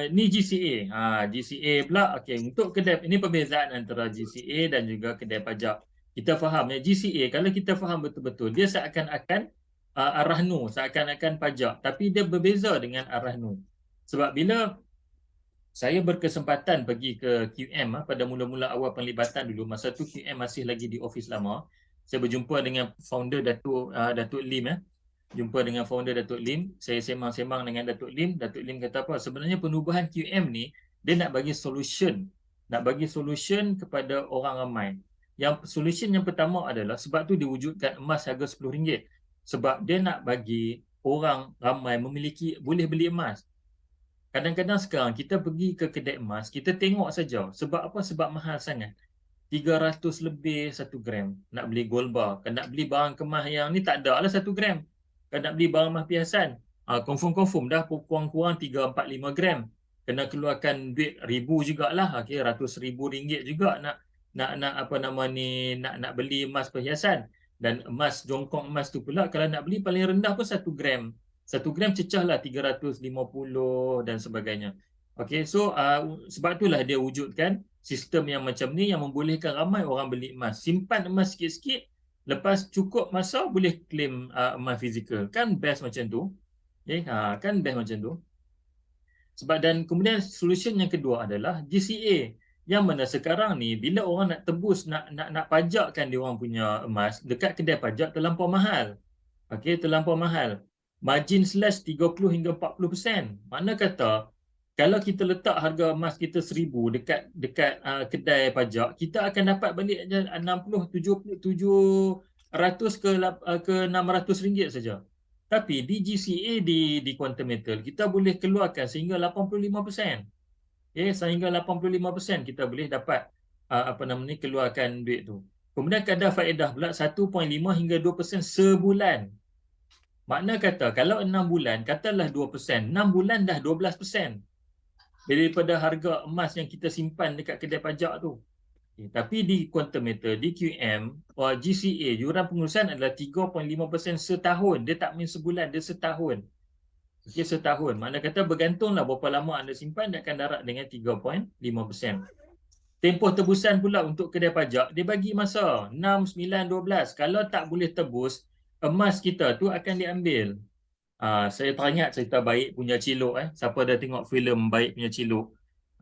Ni GCA. GCA pula. Okay, untuk kedai, ini perbezaan antara GCA dan juga kedai pajak. Kita faham ya, GCA kalau kita faham betul-betul, dia seakan-akan Ar-Rahnu, seakan-akan pajak, tapi dia berbeza dengan Ar-Rahnu. Sebab bila saya berkesempatan pergi ke QM pada mula-mula awal penglibatan dulu, masa tu QM masih lagi di office lama, saya berjumpa dengan founder Datuk Lim jumpa dengan founder Datuk Lim, saya sembang-sembang dengan Datuk Lim kata apa, sebenarnya penubuhan QM ni dia nak bagi solution kepada orang ramai. Yang solution yang pertama adalah sebab tu diwujudkan emas harga RM10, sebab dia nak bagi orang ramai boleh beli emas. Kadang-kadang sekarang kita pergi ke kedai emas, kita tengok saja. Sebab apa? Sebab mahal sangat. 300 lebih 1 gram nak beli gold bar. Kalau nak beli barang kemas yang ni tak ada lah 1 gram. Kalau nak beli barang emas piasan, confirm dah kurang-kurang 3, 4, 5 gram. Kena keluarkan duit ribu jugalah, okay, ratus ribu ringgit juga nak apa nama ni, nak beli emas perhiasan. Dan emas jongkong emas tu pula kalau nak beli paling rendah pun 1 gram. 1 gram cecahlah 350 dan sebagainya. Okay, so sebab itulah dia wujudkan sistem yang macam ni yang membolehkan ramai orang beli emas. Simpan emas sikit-sikit, lepas cukup masa boleh claim emas fizikal. Kan best macam tu. Okay, kan best macam tu. Sebab dan kemudian solution yang kedua adalah GCA. Yang mana sekarang ni bila orang nak tebus, nak pajakkan dia orang punya emas dekat kedai pajak terlampau mahal. Okey, terlampau mahal. Margin slash 30 hingga 40%. Mana kata kalau kita letak harga emas kita 1,000 dekat kedai pajak, kita akan dapat balik 60, 70, 700 ke 600 ringgit saja. Tapi di GCA di Quantum Metal kita boleh keluarkan sehingga 85%. Sehingga 85% kita boleh dapat keluarkan duit tu. Kemudian kadar faedah pula 1.5 hingga 2% sebulan. Makna kata kalau 6 bulan, katalah 2%, 6 bulan dah 12% daripada harga emas yang kita simpan dekat kedai pajak tu. Tapi di Quantum Metal, di QM, GCA, yuran pengurusan adalah 3.5% setahun. Dia tak main sebulan, dia setahun. Okay, setahun. Makna kata bergantunglah berapa lama anda simpan, dia akan darat dengan 3.5%. Tempoh tebusan pula untuk kedai pajak, dia bagi masa 6, 9, 12. Kalau tak boleh tebus, emas kita tu akan diambil. Saya teringat cerita Baik Punya Cilok. Siapa dah tengok filem Baik Punya Cilok?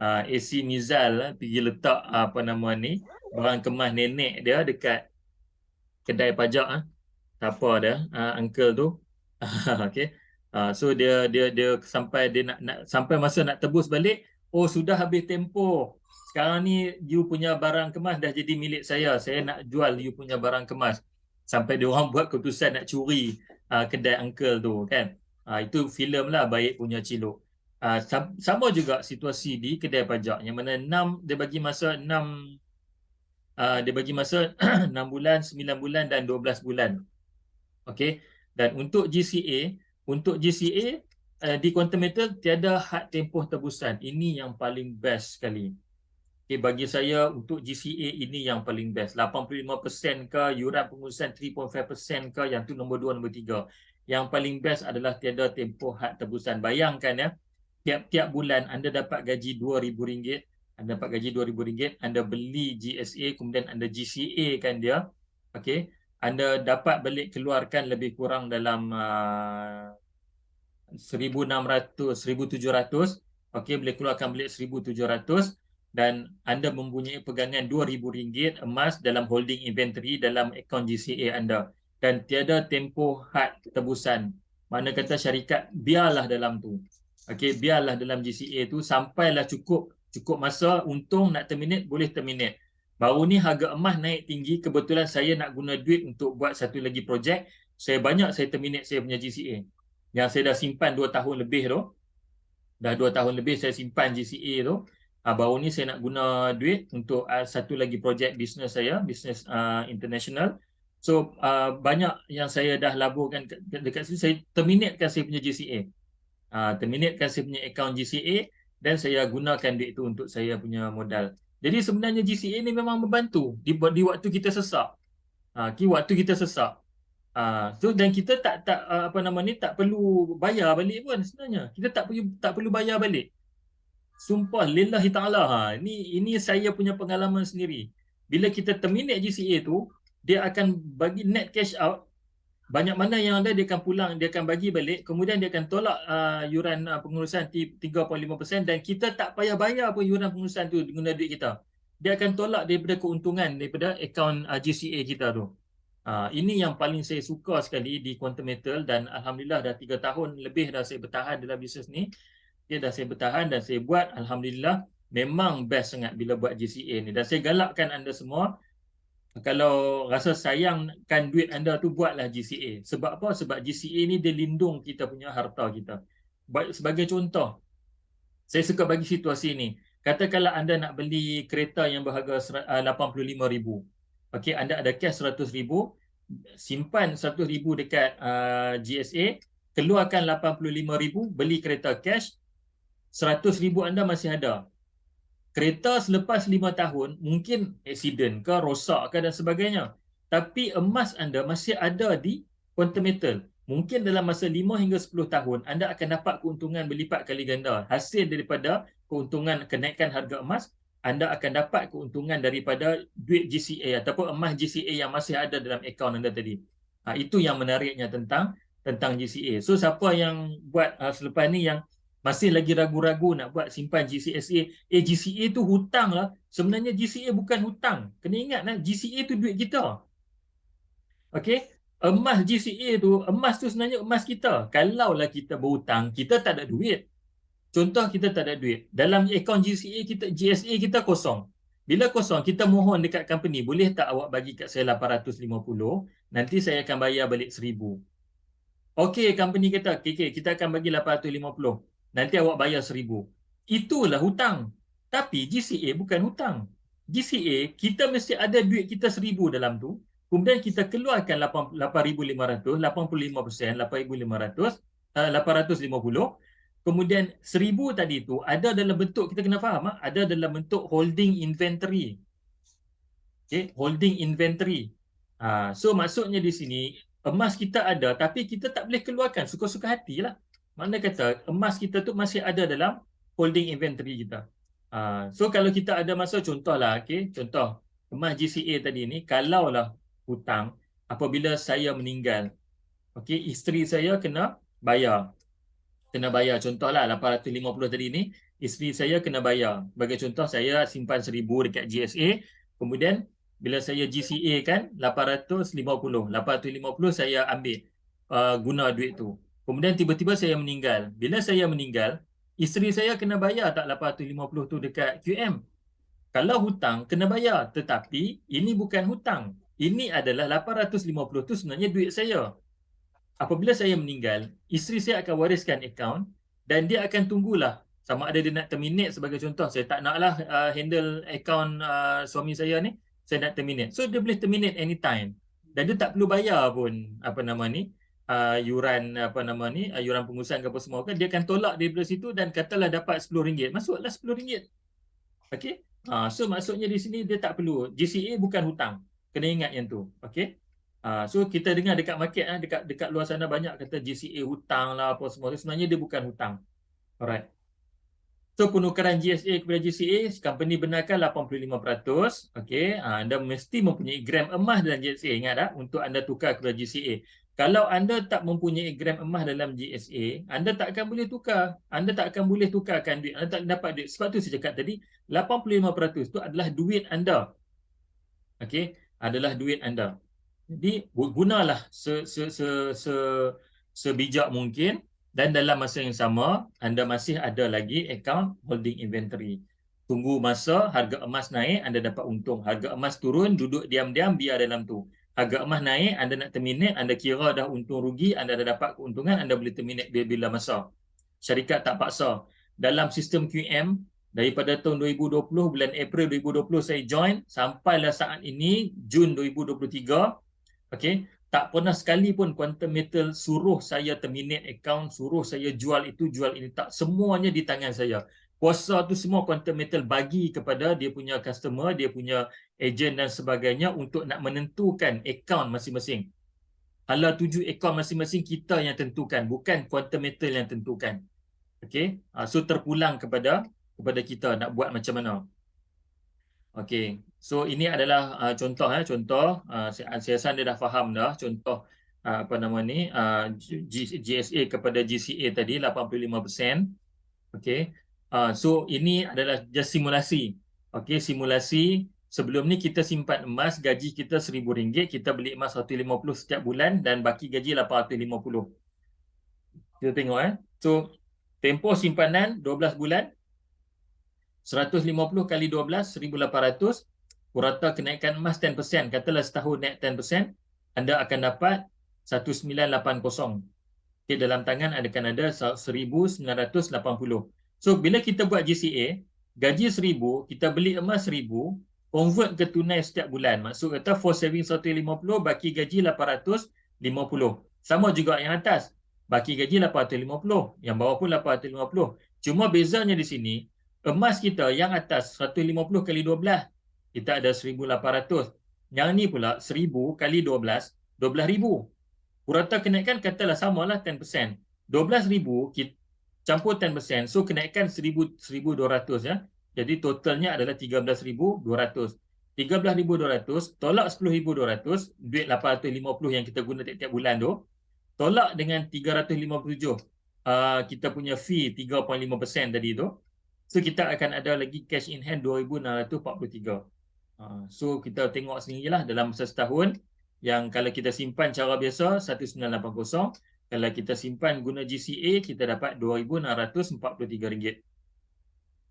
AC Nizal pergi letak apa nama ni, barang kemas nenek dia dekat kedai pajak siapa dia, uncle tu. Okey. So dia sampai dia nak sampai masa nak tebus balik, oh sudah habis tempoh. Sekarang ni you punya barang kemas dah jadi milik saya. Saya nak jual you punya barang kemas. Sampai dia orang buat keputusan nak curi kedai uncle tu kan. Itu filem lah Baik Punya Cilok. Sama juga situasi di kedai pajak yang mana 6 dia bagi masa 6 dia bagi masa 6 bulan, 9 bulan dan 12 bulan. Okey. Dan untuk GCA di Quantum Metal tiada had tempoh tebusan. Ini yang paling best sekali. Okay, bagi saya untuk GCA ini yang paling best. 85% ke yuran pengurusan 3.5% ke, yang tu nombor 2, nombor 3. Yang paling best adalah tiada tempoh had tebusan. Bayangkan ya, tiap-tiap bulan anda dapat gaji RM2,000. Anda dapat gaji RM2,000, anda beli GSA, kemudian anda GCA kan dia. Okey, anda dapat balik keluarkan lebih kurang dalam 1,600, 1,700. Okey, boleh keluarkan balik 1,700 dan anda mempunyai pegangan RM2,000 emas dalam holding inventory dalam akaun GCA anda, dan tiada tempoh had tebusan. Mana kata syarikat biarlah dalam tu. Okey, biarlah dalam GCA tu sampailah cukup masa untung nak terminate, boleh terminate. Baru ni harga emas naik tinggi, kebetulan saya nak guna duit untuk buat satu lagi projek. Saya terminate saya punya GCA yang saya dah simpan 2 tahun lebih tu. Dah 2 tahun lebih saya simpan GCA tu. Baru ni saya nak guna duit untuk satu lagi projek bisnes saya, bisnes international. So banyak yang saya dah laburkan dekat situ. Saya terminatekan saya punya GCA. Terminatekan saya punya akaun GCA dan saya gunakan duit tu untuk saya punya modal. Jadi sebenarnya GCA ni memang membantu di waktu kita sesak. Waktu kita sesak. So dan kita apa nama ni, tak perlu bayar balik pun sebenarnya. Kita tak perlu bayar balik. Sumpah lillahi taala, ini saya punya pengalaman sendiri. Bila kita terminate GCA tu, dia akan bagi net cash out. Banyak mana yang ada dia akan pulang, dia akan bagi balik, kemudian dia akan tolak yuran pengurusan 3.5% dan kita tak payah bayar pun yuran pengurusan tu guna duit kita. Dia akan tolak daripada keuntungan daripada akaun GCA kita tu. Ini yang paling saya suka sekali di Quantum Metal, dan alhamdulillah dah 3 tahun lebih dah saya bertahan dalam bisnes ni. Dah saya bertahan dan saya buat, alhamdulillah memang best sangat bila buat GCA ni. Dan saya galakkan anda semua, kalau rasa sayangkan duit anda tu, buatlah GCA. Sebab apa? Sebab GCA ni dia lindung kita punya harta kita. Sebagai contoh, saya suka bagi situasi ni. Katakanlah anda nak beli kereta yang berharga RM85,000. Okey, anda ada cash RM100,000, simpan RM100,000 dekat GSA, keluarkan RM85,000, beli kereta cash, RM100,000 anda masih ada. Kereta selepas 5 tahun mungkin accident ke, rosak ke dan sebagainya. Tapi emas anda masih ada di Quantum Metal. Mungkin dalam masa 5 hingga 10 tahun anda akan dapat keuntungan berlipat kali ganda. Hasil daripada keuntungan kenaikan harga emas, anda akan dapat keuntungan daripada duit GCA ataupun emas GCA yang masih ada dalam akaun anda tadi. Itu yang menariknya tentang GCA. So siapa yang buat selepas ni yang masih lagi ragu-ragu nak buat simpan GCSA, GCA tu hutang lah. Sebenarnya GCA bukan hutang. Kena ingat lah, GCA tu duit kita. Okey, emas GCA tu, emas tu sebenarnya emas kita. Kalaulah kita berhutang, kita tak ada duit. Contoh, kita tak ada duit. Dalam akaun GCA kita, GSA kita kosong. Bila kosong, kita mohon dekat company, boleh tak awak bagi kat saya 850, nanti saya akan bayar balik 1,000. Okey, company kata, okay, kita akan bagi 850. Nanti awak bayar 1,000. Itulah hutang. Tapi GCA bukan hutang. GCA, kita mesti ada duit kita 1,000 dalam tu. Kemudian kita keluarkan 8,500, 85%, 8,500, 850. Kemudian 1,000 tadi tu ada dalam bentuk, kita kena faham, ada dalam bentuk holding inventory. Okay, holding inventory. So maksudnya di sini, emas kita ada tapi kita tak boleh keluarkan suka-suka hatilah. Mana kata emas kita tu masih ada dalam holding inventory kita. So kalau kita ada masa, contohlah, okay, contoh emas GCA tadi ni, kalaulah hutang, apabila saya meninggal, okay, isteri saya kena bayar contohlah 850 tadi ni, isteri saya kena bayar. Bagi contoh, saya simpan 1,000 dekat GSA, kemudian bila saya GCA kan 850, 850 saya ambil guna duit tu. Kemudian tiba-tiba saya meninggal. Bila saya meninggal, isteri saya kena bayar tak 850 tu dekat QM? Kalau hutang kena bayar, tetapi ini bukan hutang. Ini adalah 850 tu sebenarnya duit saya. Apabila saya meninggal, isteri saya akan wariskan akaun dan dia akan tunggulah sama ada dia nak terminate sebagai contoh. Saya tak naklah handle akaun suami saya ni, saya nak terminate. So dia boleh terminate anytime. Dan dia tak perlu bayar pun apa nama ni yuran apa nama ni yuran pengurusan ke apa semua kan, dia akan tolak daripada situ dan katalah dapat RM10, masuklah RM10. Okey. So maksudnya di sini dia tak perlu. GCA bukan hutang. Kena ingat yang tu. Okey. So kita dengar dekat market dekat luar sana banyak kata GCA hutang lah apa semua tu, sebenarnya dia bukan hutang. Alright. So penukaran GSA kepada GCA, company benarkan 85%. Okey, anda mesti mempunyai gram emas dalam GSA, ingat tak, untuk anda tukar kepada GCA. Kalau anda tak mempunyai gram emas dalam GSA, anda tak akan boleh tukar. Anda tak akan boleh tukarkan duit. Anda tak dapat duit. Sebab tu saya cakap tadi, 85% itu adalah duit anda. Okey, adalah duit anda. Jadi gunalah sebijak mungkin, dan dalam masa yang sama anda masih ada lagi account holding inventory. Tunggu masa harga emas naik, anda dapat untung. Harga emas turun, duduk diam-diam biar dalam tu. Harga emas naik, anda nak terminate, anda kira dah untung rugi, anda dah dapat keuntungan, anda boleh terminate bila masa. Syarikat tak paksa. Dalam sistem QM, daripada tahun 2020, bulan April 2020 saya join, sampailah saat ini, Jun 2023, okey, tak pernah sekali pun Quantum Metal suruh saya terminate account, suruh saya jual itu, jual ini. Tak, semuanya di tangan saya. Kuasa tu semua Quantum Metal bagi kepada dia punya customer, dia punya agent dan sebagainya untuk nak menentukan account masing-masing. Hala tuju account masing-masing kita yang tentukan, bukan Quantum Metal yang tentukan. Okey, so terpulang kepada kita nak buat macam mana. Okey, so ini adalah contoh saya rasa anda dah faham dah contoh apa nama ni GSA kepada GCA tadi 85%. Okey, so ini adalah just simulasi. Okey, simulasi. Sebelum ni kita simpan emas, gaji kita RM1,000, kita beli emas 150 setiap bulan dan baki gaji 850. Kita tengok So tempoh simpanan 12 bulan, 150 kali 12, 1,800. Purata kenaikan emas 10%. Katalah setahun naik 10%, anda akan dapat 1,980. Okay, dalam tangan akan ada 1,980. So, bila kita buat GCA, gaji 1,000, kita beli emas 1,000, convert ke tunai setiap bulan. Maksud kata, for saving 150, baki gaji 850. Sama juga yang atas. Baki gaji 850. Yang bawah pun 850. Cuma bezanya di sini, emas kita yang atas 150 kali 12, kita ada 1,800. Yang ni pula 1,000 kali 12, 12,000. Purata kenaikan katalah samalah 10%. 12,000 kita campur 10%, so kenaikan 1,200 ya. Jadi totalnya adalah 13,200. 13,200 tolak 10,200, duit 850 yang kita guna tiap-tiap bulan tu, tolak dengan 357. Kita punya fee 3.5% tadi tu. So kita akan ada lagi cash in hand 2,643. So kita tengok sendirilah dalam masa setahun, yang kalau kita simpan cara biasa 1,980, kalau kita simpan guna GCA kita dapat RM2,643.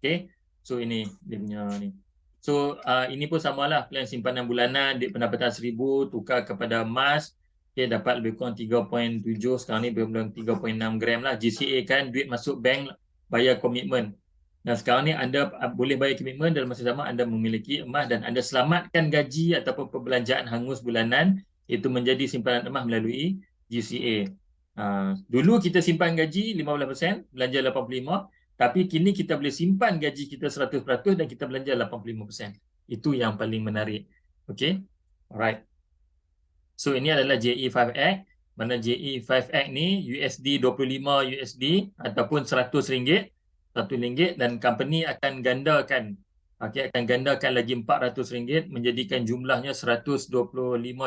Okay, so ini dia punya ni. So ini pun samalah, plan simpanan bulanan, duit pendapatan 1,000 tukar kepada emas, okay, dapat lebih kurang 3.7, sekarang ni lebih kurang 3.6 gram lah. GCA kan duit masuk bank, bayar komitmen. Dan sekarang ni anda boleh bayar komitmen, dalam masa sama anda memiliki emas dan anda selamatkan gaji ataupun perbelanjaan hangus bulanan, itu menjadi simpanan emas melalui GCA. Dulu kita simpan gaji 15%, belanja 85%, tapi kini kita boleh simpan gaji kita 100% dan kita belanja 85%. Itu yang paling menarik. Okay, alright. So ini adalah JE5X. Mana JE5X ni USD 25 USD ataupun RM100, RM1 dan company akan gandakan, akan gandakan lagi RM400 menjadikan jumlahnya 125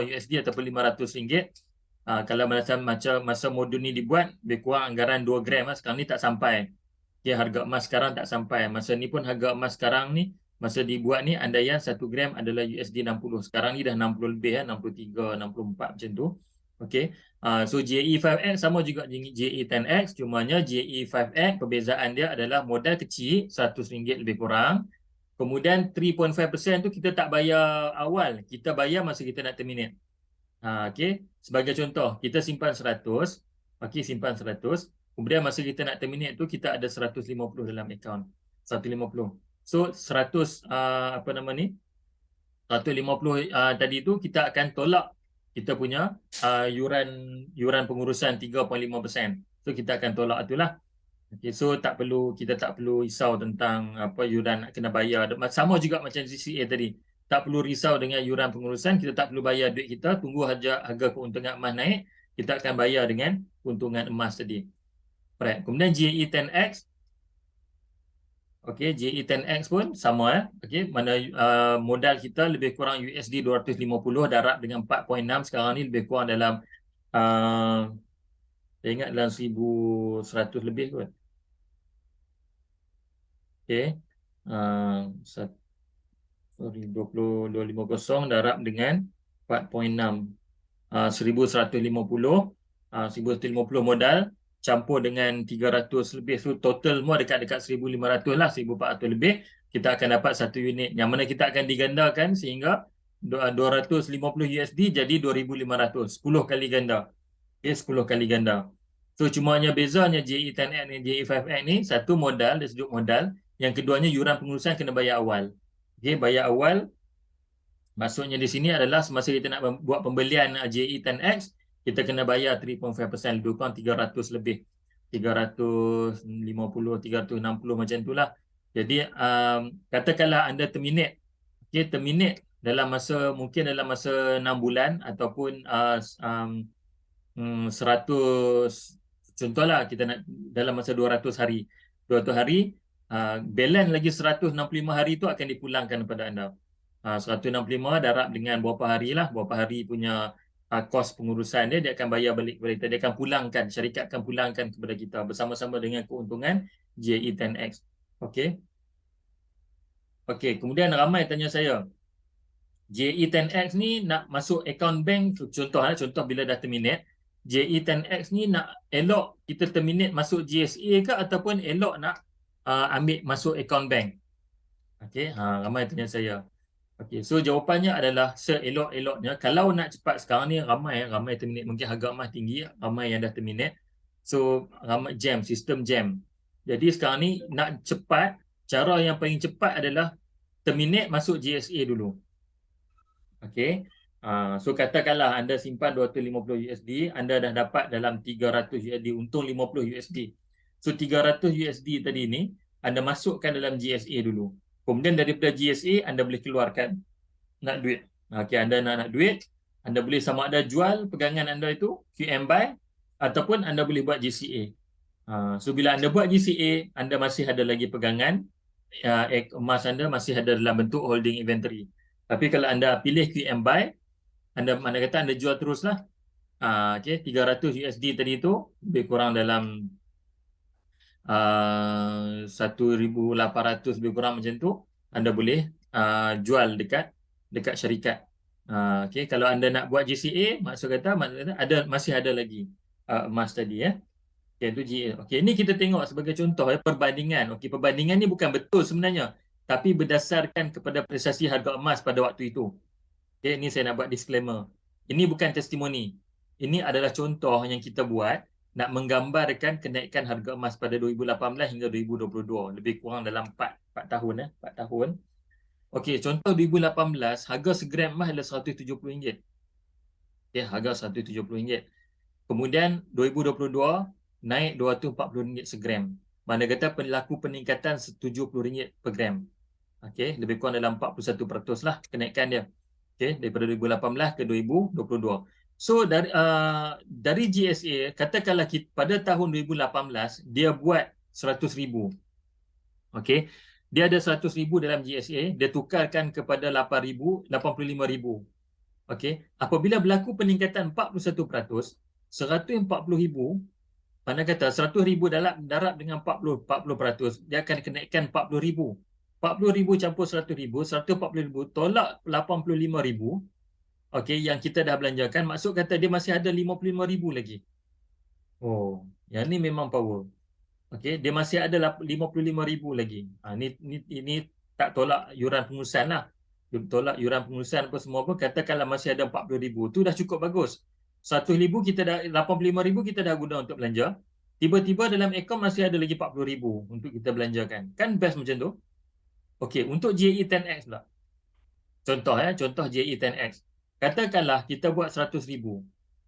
USD ataupun RM500. Kalau macam masa modul ni dibuat, lebih kurang anggaran 2 gram sekarang ni tak sampai. Okay, harga emas sekarang tak sampai. Masa ni pun harga emas sekarang ni, masa dibuat ni andaian 1 gram adalah USD 60. Sekarang ni dah 60 lebih, 63, 64 macam tu. Okay. So JE 5X sama juga dengan JE 10X. Cumanya JE 5X perbezaan dia adalah modal kecil, RM100 lebih kurang. Kemudian 3.5% tu kita tak bayar awal. Kita bayar masa kita nak terminate. Okay. Sebagai contoh, kita simpan 100. Okay, simpan 100. Kemudian masa kita nak terminate tu, kita ada 150 dalam akaun. 150. So, 100, apa nama ni? 150 tadi tu, kita akan tolak kita punya yuran pengurusan 3.5%. So, kita akan tolak itulah. Okay, so kita tak perlu risau tentang apa yuran nak kena bayar. Sama juga macam GCA tadi. Tak perlu risau dengan yuran pengurusan, kita tak perlu bayar duit kita, tunggu harga keuntungan emas naik, kita akan bayar dengan keuntungan emas tadi. Right. Kemudian JE 10X. Okey, JE 10X pun sama Okey, mana modal kita lebih kurang USD 250, darab dengan 4.6 sekarang ni lebih kurang dalam saya ingat dalam 1100 lebih kot. Okey. 250 darab dengan 4.6. 1150. 1150 modal campur dengan 300 lebih. So total semua dekat-dekat 1500 lah, 1400 lebih. Kita akan dapat satu unit yang mana kita akan digandakan sehingga 250 USD jadi 2500. 10 kali ganda. Okay, 10 kali ganda. So cumanya bezanya JE 10X dan JE 5X ni, satu modal, dari sudut modal. Yang keduanya yuran pengurusan kena bayar awal. Okay, bayar awal. Maksudnya di sini adalah semasa kita nak buat pembelian JE 10X, kita kena bayar 3.5%, lebih kurang 300 lebih. 350, 360 macam itulah. Jadi katakanlah anda terminate. Okay, terminate dalam masa, mungkin dalam masa 6 bulan ataupun 100, contohlah kita nak dalam masa 200 hari. 200 hari, balance lagi 165 hari itu akan dipulangkan kepada anda. 165 darab dengan berapa hari lah, berapa hari punya kos pengurusan dia akan bayar balik kepada kita. Dia akan pulangkan, syarikat akan pulangkan kepada kita bersama-sama dengan keuntungan JE 10X. Okey. Okey, kemudian ramai tanya saya, JE 10X ni nak masuk account bank, contoh bila dah terminate, JE 10X ni nak elok kita terminate masuk GSA ke ataupun elok nak ambil masuk account bank? Okey, ramai tanya saya. Okey, so jawapannya adalah seelok-eloknya. Kalau nak cepat sekarang ni ramai terminate, mungkin harga emas tinggi, ramai yang dah terminate. So ramai sistem jam. Jadi sekarang ni nak cepat, cara yang paling cepat adalah terminate masuk GSA dulu. Okey. So katakanlah anda simpan 250 USD, anda dah dapat dalam 300 USD, untung 50 USD. So 300 USD tadi ni anda masukkan dalam GSA dulu. Kemudian daripada GSA anda boleh keluarkan nak duit. Okey, anda nak duit, anda boleh sama ada jual pegangan anda itu QM buy ataupun anda boleh buat GCA. So bila anda buat GCA, anda masih ada lagi pegangan, emas anda masih ada dalam bentuk holding inventory. Tapi kalau anda pilih QM buy, mana kata anda jual teruslah. Okey, 300 USD tadi tu lebih kurang dalam 1,800 lebih kurang macam tu, anda boleh jual dekat syarikat. Okey, kalau anda nak buat GCA, maksud kata masih ada lagi emas tadi ya. Okey, itu GA. Okey, ini kita tengok sebagai contoh perbandingan. Okey, perbandingan ni bukan betul sebenarnya, tapi berdasarkan kepada prestasi harga emas pada waktu itu. Okey, ini saya nak buat disclaimer. Ini bukan testimoni. Ini adalah contoh yang kita buat nak menggambarkan kenaikan harga emas pada 2018 hingga 2022. Lebih kurang dalam 4 tahun 4 tahun. Okey, contoh 2018 harga segram emas adalah RM170. Okey, harga RM170. Kemudian 2022 naik RM240 segram. Mana kata berlaku peningkatan RM70 per gram. Okey, lebih kurang dalam 41% lah kenaikan dia. Okey, daripada 2018 ke 2022. So dari GSA, katakanlah pada tahun 2018 dia buat 100,000. Okey. Dia ada 100,000 dalam GSA, dia tukarkan kepada 8,000, 85,000. Okey. Apabila berlaku peningkatan 41%, 140,000 Mana kata 100,000 darab dengan 40%, dia akan kenaikkan 40,000. 40,000 campur 100,000, 140,000 tolak 85,000. Okey, yang kita dah belanjakan, maksud kata dia masih ada 55,000 lagi. Oh, yang ni memang power. Okey, dia masih ada 55,000 lagi. Ini tak tolak yuran pengurusan lah. Tolak yuran pengurusan apa semua pun, katakanlah masih ada 40,000. Tu dah cukup bagus. 100,000 kita dah, 85,000 kita dah guna untuk belanja. Tiba-tiba dalam akaun masih ada lagi 40,000 untuk kita belanjakan. Kan best macam tu? Okey, untuk GAE 10X pula. Contoh GAE 10X. Katakanlah kita buat 100,000.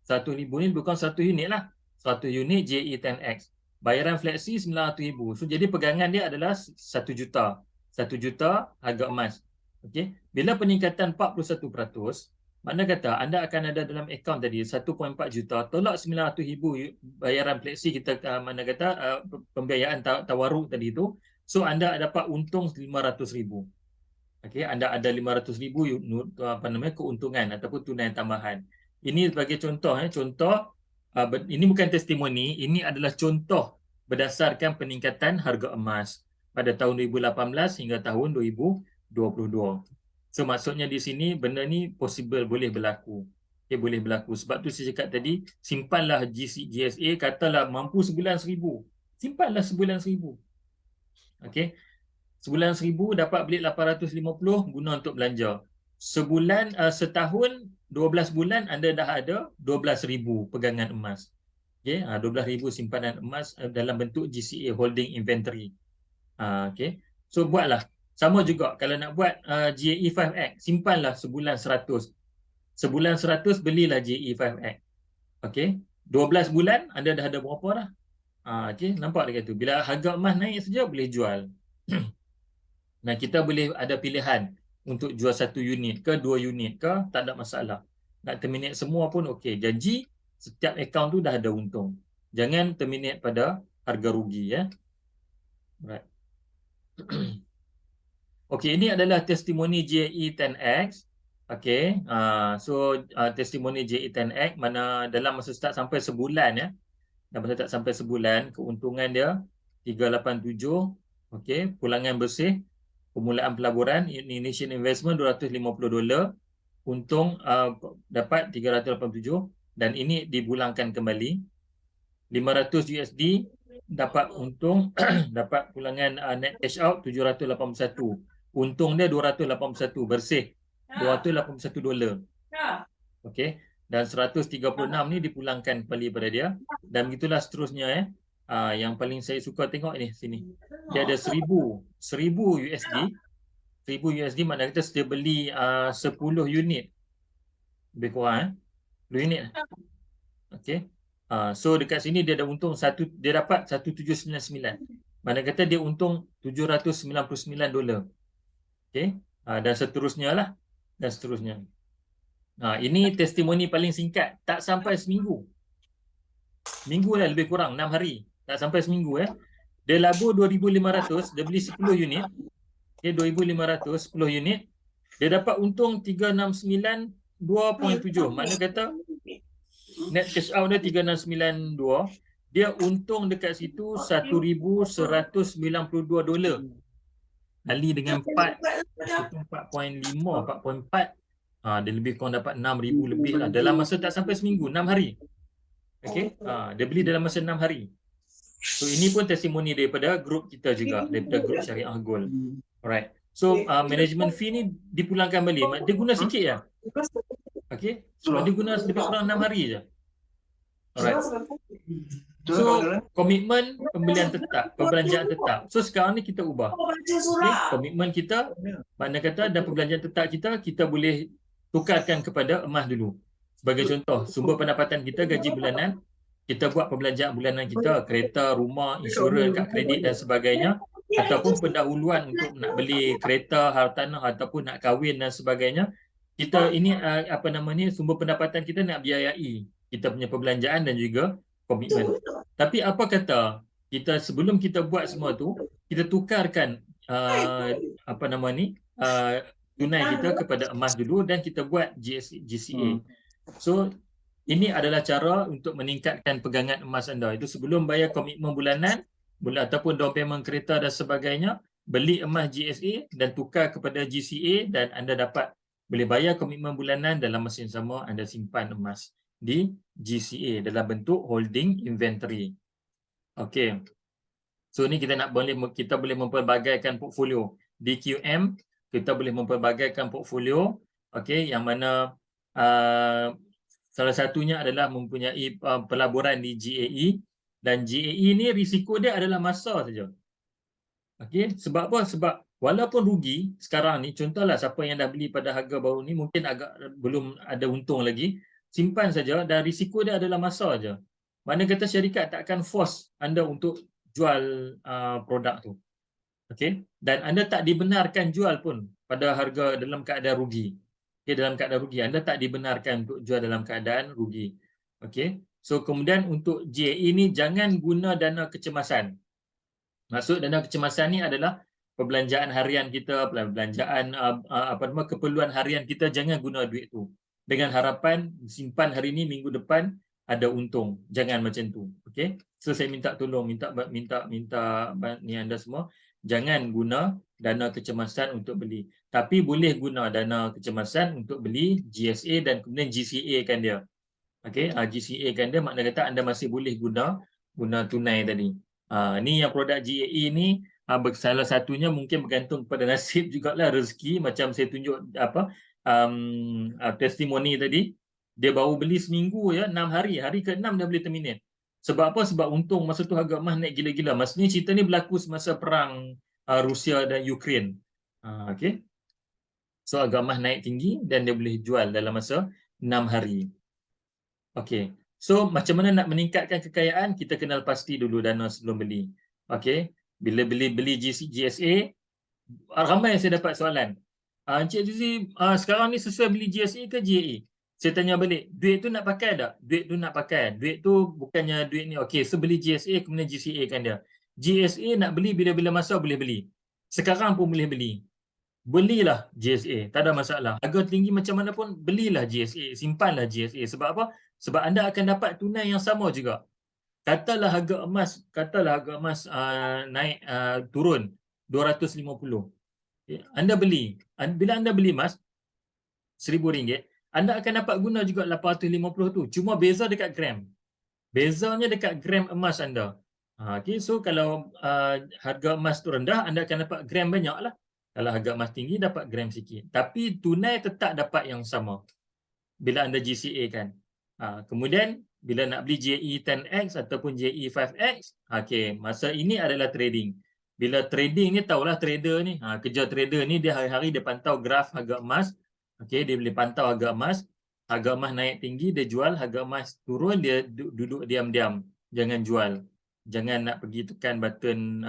100,000 ni bukan 1 unit lah. 1 unit GAE 10X. Bayaran fleksi 900,000. So, jadi pegangan dia adalah 1 juta. 1 juta harga emas. Okey. Bila peningkatan 41%, mana kata anda akan ada dalam akaun tadi 1.4 juta, tolak 900,000 bayaran fleksi kita, mana kata pembiayaan tawaruk tadi tu. So, anda dapat untung 500,000. Okey, anda ada 500,000 keuntungan ataupun tunai tambahan. Ini sebagai contoh, ini bukan testimoni, ini adalah contoh berdasarkan peningkatan harga emas pada tahun 2018 hingga tahun 2022. So, maksudnya di sini benda ni possible, boleh berlaku. Okay, boleh berlaku. Sebab tu saya cakap tadi, simpanlah GSA, katalah mampu sebulan 1,000. Simpanlah sebulan 1,000. Okey. Sebulan 1,000 dapat beli 850 guna untuk belanja. Setahun 12 bulan anda dah ada 12,000 pegangan emas. Okey, 12,000 simpanan emas dalam bentuk GCA, holding inventory. Okey. So buatlah. Sama juga kalau nak buat GAE 5X, simpanlah sebulan 100. Sebulan 100 belilah GAE 5X. Okey. 12 bulan anda dah ada berapa dah? Okey, nampak dekat tu. Bila harga emas naik saja boleh jual. Nah, kita boleh ada pilihan untuk jual 1 unit ke 2 unit ke, tak ada masalah. Nak terminate semua pun okey. Janji setiap akaun tu dah ada untung. Jangan terminate pada harga rugi, ya. Right. Okey, ini adalah testimoni GAE 10X. Okey, testimoni GAE 10X mana dalam masa start sampai sebulan, ya. Dalam masa start sampai sebulan, keuntungan dia 387. Okey, pulangan bersih permulaan pelaburan initial investment $250, untung dapat 387 dan ini dibulangkan kembali. 500 USD dapat untung dapat pulangan net cash out 781, untung dia 281 bersih, $281. Okey, dan 136 ni dipulangkan kembali pada dia dan begitulah seterusnya, ya. Yang paling saya suka tengok ni sini. Dia ada 1,000 USD. 1,000 USD maknanya kita sedia beli 10 unit. Lebih kurang 10 unit. Okey. So dekat sini dia ada untung dia dapat 1799. Mana kata dia untung $799. Okey. Dan seterusnya lah. Dan seterusnya. Ini testimoni paling singkat, tak sampai seminggu. Minggu lah lebih kurang 6 hari. Tak sampai seminggu, Dia labur 2,500, dia beli 10 unit. Okay, 2,500, 10 unit. Dia dapat untung 369 2.7. Mana kata net cash out dia 369.2. Dia untung dekat situ $1,192. Kali dengan 4.5, 4.4. Dia lebih kurang dapat 6,000 lebih lah. Dalam masa tak sampai seminggu, 6 hari. Okey, dia beli dalam masa 6 hari. So ini pun testimoni daripada grup kita juga, daripada grup Syariah Gold. Alright. So management fee ni dipulangkan balik. Dia guna sikit je. Okey. Sebab dia guna lebih kurang 6 hari je. Alright. So komitmen pembelian tetap, perbelanjaan tetap. So sekarang ni kita ubah. Okay? Komitmen kita, mana kata dan perbelanjaan tetap kita boleh tukarkan kepada emas dulu. Sebagai contoh, sumber pendapatan kita gaji bulanan, kita buat perbelanjaan bulanan kita, kereta, rumah, insurans, kad kredit dan sebagainya, ataupun pendahuluan untuk nak beli kereta, hartanah ataupun nak kahwin dan sebagainya. Kita ini sumber pendapatan kita nak biayai kita punya perbelanjaan dan juga komitmen. Tapi apa kata kita sebelum kita buat semua tu, kita tukarkan tunai kita kepada emas dulu dan kita buat GCA. So Ini adalah cara untuk meningkatkan pegangan emas anda. Itu sebelum bayar komitmen bulanan ataupun down payment kereta dan sebagainya, beli emas GSA dan tukar kepada GCA dan anda dapat boleh bayar komitmen bulanan, dalam masa yang sama anda simpan emas di GCA dalam bentuk holding inventory. Okey. So ni kita boleh mempelbagaikan portfolio. Di QM kita boleh mempelbagaikan portfolio, okey, yang mana salah satunya adalah mempunyai pelaburan di GAE, dan GAE ni risiko dia adalah masa saja. Okey, sebab apa? Sebab walaupun rugi sekarang ni, contohlah siapa yang dah beli pada harga baru ni mungkin agak belum ada untung lagi, simpan saja dan risiko dia adalah masa saja. Mana kata syarikat tak akan force anda untuk jual produk tu. Okey, dan anda tak dibenarkan jual pun pada harga dalam keadaan rugi. Okey, dalam keadaan rugi anda tak dibenarkan untuk jual dalam keadaan rugi. Okey. So kemudian untuk GAE ni jangan guna dana kecemasan. Maksud dana kecemasan ni adalah perbelanjaan harian kita, perbelanjaan keperluan harian kita, jangan guna duit tu dengan harapan simpan hari ni minggu depan ada untung. Jangan macam tu. Okey. So saya minta tolong, minta ni anda semua jangan guna dana kecemasan untuk beli. Tapi boleh guna dana kecemasan untuk beli GSA dan kemudian GCA kan dia. Okey, GCA kan dia, makna kata anda masih boleh guna tunai tadi. Ni yang produk GAE ni salah satunya mungkin bergantung kepada nasib jugalah, rezeki. Macam saya tunjuk testimoni tadi, dia baru beli seminggu ya, 6 hari, hari ke-6 dah boleh terminate. Sebab apa? Sebab untung masa tu harga emas naik gila-gila. Masa ni cerita ni berlaku semasa perang Rusia dan Ukraine. Okey. So harga emas naik tinggi dan dia boleh jual dalam masa 6 hari. Okey. So macam mana nak meningkatkan kekayaan? Kita kenal pasti dulu dana sebelum beli. Okey. Bila beli GSA, ramai yang saya dapat soalan. Encik Zuzi, sekarang ni sesuai beli GSA ke GAA? Saya tanya balik, duit tu nak pakai tak? Duit tu nak pakai. Duit tu bukannya duit ni. Okey, so beli GSA kemudian GCA kan dia. GSA nak beli bila-bila masa boleh beli. Sekarang pun boleh beli. Belilah GSA, tak ada masalah. Harga tinggi macam mana pun belilah GSA, simpanlah GSA. Sebab apa? Sebab anda akan dapat tunai yang sama juga. Katalah harga emas naik turun 250. Anda beli. Bila anda beli emas RM1,000, anda akan dapat guna juga 850 tu. Cuma beza dekat gram. Bezanya dekat gram emas anda. Okay, so kalau harga emas tu rendah, anda akan dapat gram banyak lah. Kalau harga emas tinggi, dapat gram sikit. Tapi tunai tetap dapat yang sama bila anda GCA kan. Kemudian, bila nak beli JE 10X ataupun JE 5X, okay, masa ini adalah trading. Bila trading ni, tahulah trader ni. Kerja trader ni, dia hari-hari dia pantau graf harga emas. Okay, dia boleh pantau harga emas. Harga emas naik tinggi, dia jual. Harga emas turun, dia duduk diam-diam. Jangan jual. Jangan nak pergi tekan button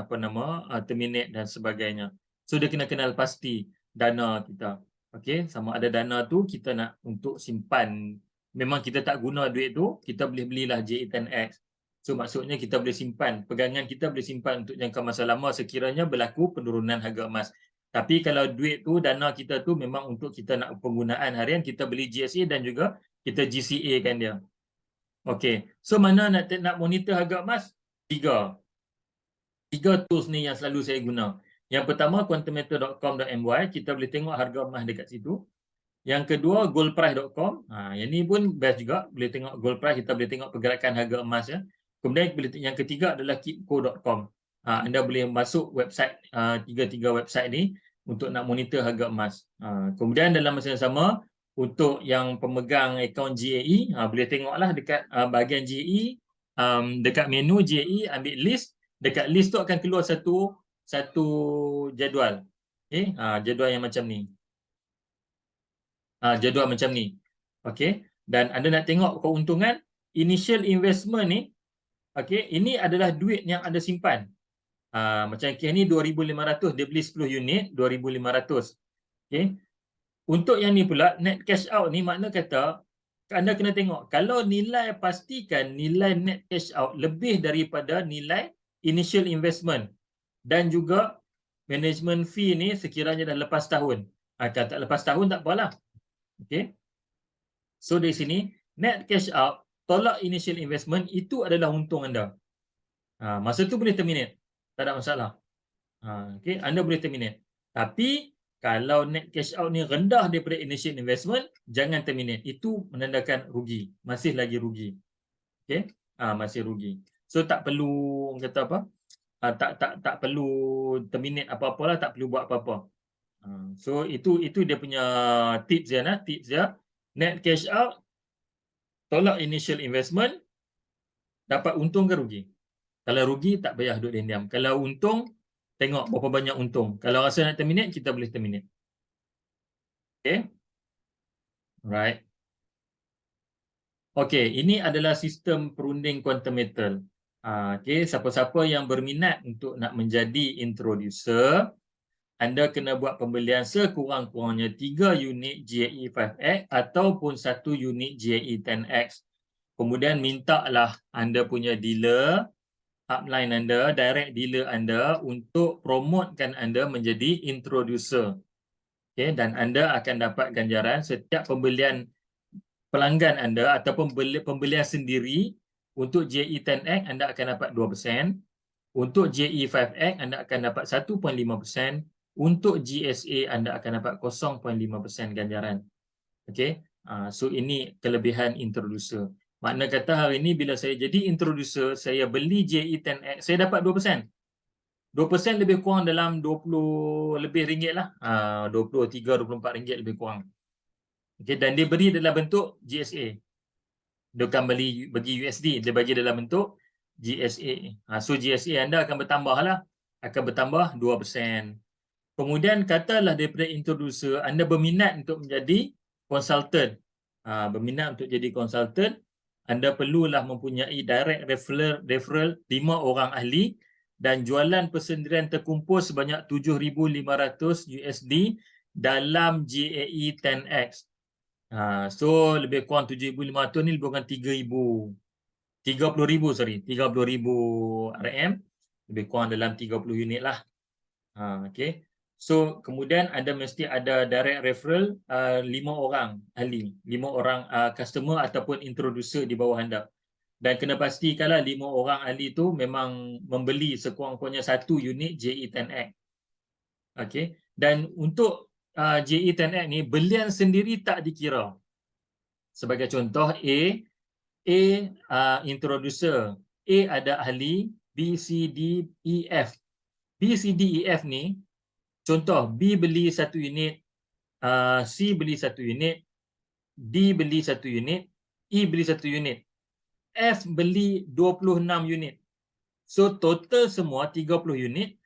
terminate dan sebagainya. So dia kena kenal pasti dana kita. Okey, sama ada dana tu kita nak untuk simpan. Memang kita tak guna duit tu, kita boleh belilah JE10X. So maksudnya kita boleh simpan, pegangan kita boleh simpan untuk jangka masa lama sekiranya berlaku penurunan harga emas. Tapi kalau duit tu, dana kita tu memang untuk kita nak penggunaan harian, kita beli GSA dan juga kita GCA kan dia. Okey, so mana nak monitor harga emas? Tiga tools ni yang selalu saya guna. Yang pertama, quantometer.com.my, kita boleh tengok harga emas dekat situ. Yang kedua, goldprice.com. Yang ni pun best juga, boleh tengok gold price, kita boleh tengok pergerakan harga emas ya. Kemudian yang ketiga adalah keepco.com. Anda boleh masuk website, tiga website ni untuk nak monitor harga emas. Kemudian dalam masa yang sama, untuk yang pemegang akaun GAE, boleh tengoklah dekat bahagian GAE, dekat menu GAE, ambil list. Dekat list tu akan keluar satu jadual. Okay? Jadual yang macam ni. Jadual macam ni. Okey, dan anda nak tengok keuntungan initial investment ni. Okey, ini adalah duit yang anda simpan. Macam kes ni 2,500, dia beli 10 unit 2,500. Okey. Untuk yang ni pula net cash out ni, makna kata anda kena tengok kalau nilai, pastikan nilai net cash out lebih daripada nilai initial investment dan juga management fee ni sekiranya dah lepas tahun. Kalau tak lepas tahun tak apalah. Okey. So dari sini net cash out, tolak initial investment, itu adalah untung anda. Masa tu boleh terminate. Tak ada masalah. Okay, anda boleh terminate. Tapi kalau net cash out ni rendah daripada initial investment, jangan terminate. Itu menandakan rugi. Masih lagi rugi. Okay, masih rugi. So tak perlu kata apa? Tak perlu terminate apa-apalah, tak perlu buat apa-apa. So itu dia punya tips dia, tips dia. Net cash out, tolak initial investment, dapat untung ke rugi? Kalau rugi tak payah duduk diam. Kalau untung, tengok berapa banyak untung. Kalau rasa nak terminate, kita boleh terminate. Okay, right. Okay, ini adalah sistem perunding quantum metal. Okay, siapa-siapa yang berminat untuk nak menjadi introducer, anda kena buat pembelian sekurang-kurangnya 3 unit GAE 5X ataupun 1 unit GAE 10X. Kemudian mintalah anda punya dealer, upline anda, direct dealer anda untuk promotekan anda menjadi introducer. Okay, dan anda akan dapat ganjaran setiap pembelian pelanggan anda ataupun pembelian sendiri. Untuk GAE 10X anda akan dapat 2%. Untuk GAE 5X anda akan dapat 1.5%. Untuk GSA anda akan dapat 0.5% ganjaran. Okey. So ini kelebihan introducer. Makna kata hari ini bila saya jadi introducer, saya beli GAE 10X, saya dapat 2%. 2% lebih kurang dalam 20 lebih ringgit lah. 23, 24 ringgit lebih kurang. Okey, dan dia beri dalam bentuk GSA. Dia akan bagi USD, dia bagi dalam bentuk GSA. So GSA anda akan bertambah lah. Akan bertambah 2%. Kemudian katalah daripada introducer, anda berminat untuk menjadi konsultan. Berminat untuk jadi konsultan, anda perlulah mempunyai direct referral 5 orang ahli dan jualan persendirian terkumpul sebanyak 7,500 USD dalam GAE 10X. So lebih kurang 7,500 ni lebih kurang 30,000 RM, lebih kurang dalam 30 unit lah. Okay. So kemudian anda mesti ada direct referral 5 orang ahli, 5 orang customer ataupun introducer di bawah anda. Dan kena pastikanlah 5 orang ahli tu memang membeli sekurang-kurangnya 1 unit GAE 10X. Okay. Dan untuk GAE 10X ni belian sendiri tak dikira. Sebagai contoh introducer, A ada ahli, B, C, D, E, F. B, C, D, E, F ni contoh, B beli 1 unit, C beli 1 unit, D beli 1 unit, E beli 1 unit, F beli 26 unit. So total semua 30 unit,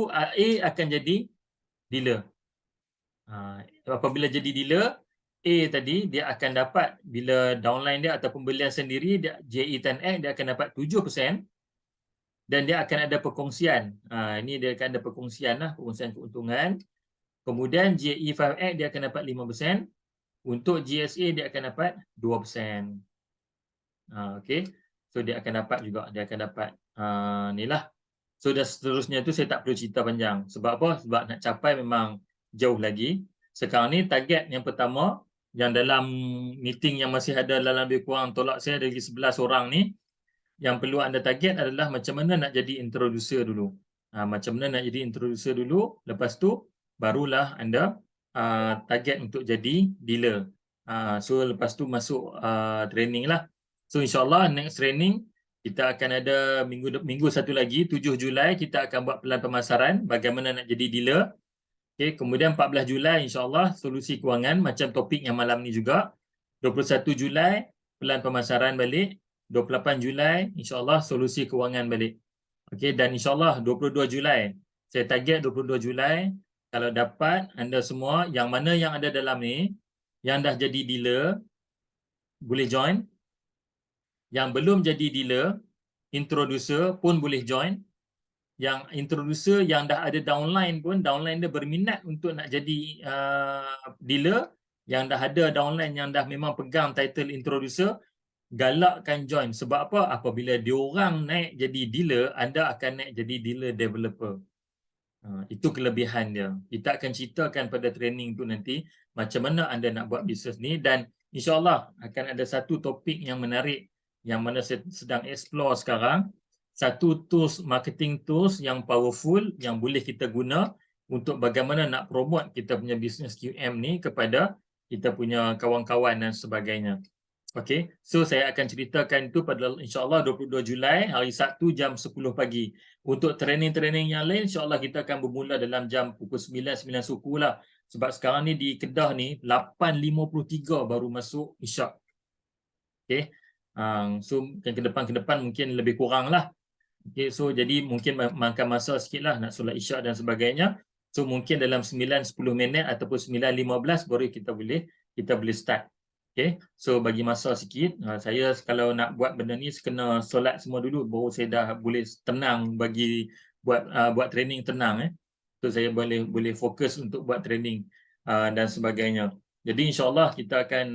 A akan jadi dealer. Apabila jadi dealer, A tadi dia akan dapat bila downline dia ataupun belian sendiri, GAE 10X dia akan dapat 7%. Dan dia akan ada perkongsian. Ini dia akan ada perkongsian lah, perkongsian keuntungan. Kemudian GAE 5X dia akan dapat 5%. Untuk GSA dia akan dapat 2%. Okay. So dia akan dapat juga, dia akan dapat ni lah. So dan seterusnya tu saya tak perlu cerita panjang. Sebab apa? Sebab nak capai memang jauh lagi. Sekarang ni target yang pertama, yang dalam meeting yang masih ada dalam lebih kurang tolak saya dari 11 orang ni, yang perlu anda target adalah macam mana nak jadi introducer dulu. Macam mana nak jadi introducer dulu, lepas tu barulah anda target untuk jadi dealer. So lepas tu masuk training lah. So insyaAllah next training kita akan ada minggu satu lagi, 7 Julai kita akan buat pelan pemasaran bagaimana nak jadi dealer. Okay, kemudian 14 Julai insyaAllah solusi kewangan macam topik yang malam ni juga. 21 Julai pelan pemasaran balik. 28 Julai insyaAllah solusi kewangan balik. Okey, dan insyaAllah 22 Julai. Saya target 22 Julai. Kalau dapat anda semua yang mana yang ada dalam ni, yang dah jadi dealer, boleh join. Yang belum jadi dealer, introducer pun boleh join. Yang introducer yang dah ada downline pun, downline dia berminat untuk nak jadi dealer, yang dah ada downline yang dah memang pegang title introducer, galakkan join. Sebab apa? Apabila diorang naik jadi dealer, anda akan naik jadi dealer developer. Itu kelebihan dia. Kita akan ceritakan pada training tu nanti macam mana anda nak buat bisnes ni, dan insyaAllah akan ada satu topik yang menarik yang mana saya sedang explore sekarang. Satu tools, marketing tools yang powerful yang boleh kita guna untuk bagaimana nak promote kita punya business QM ni kepada kita punya kawan-kawan dan sebagainya. Okey, so saya akan ceritakan itu pada insyaAllah 22 Julai hari Sabtu jam 10 pagi. Untuk training-training yang lain insyaAllah kita akan bermula dalam jam pukul 9 suku lah. Sebab sekarang ni di Kedah ni 8.53 baru masuk isyak. Okey. So ke depan mungkin lebih kurang lah. Okay, so jadi mungkin makan masa sikit lah nak solat isyak dan sebagainya. So mungkin dalam 9-10 minit ataupun 9:15 baru kita boleh start. Okay, so bagi masa sikit. Saya kalau nak buat benda ni kena solat semua dulu baru saya dah boleh tenang bagi buat training tenang. So saya boleh fokus untuk buat training dan sebagainya. Jadi insyaAllah kita akan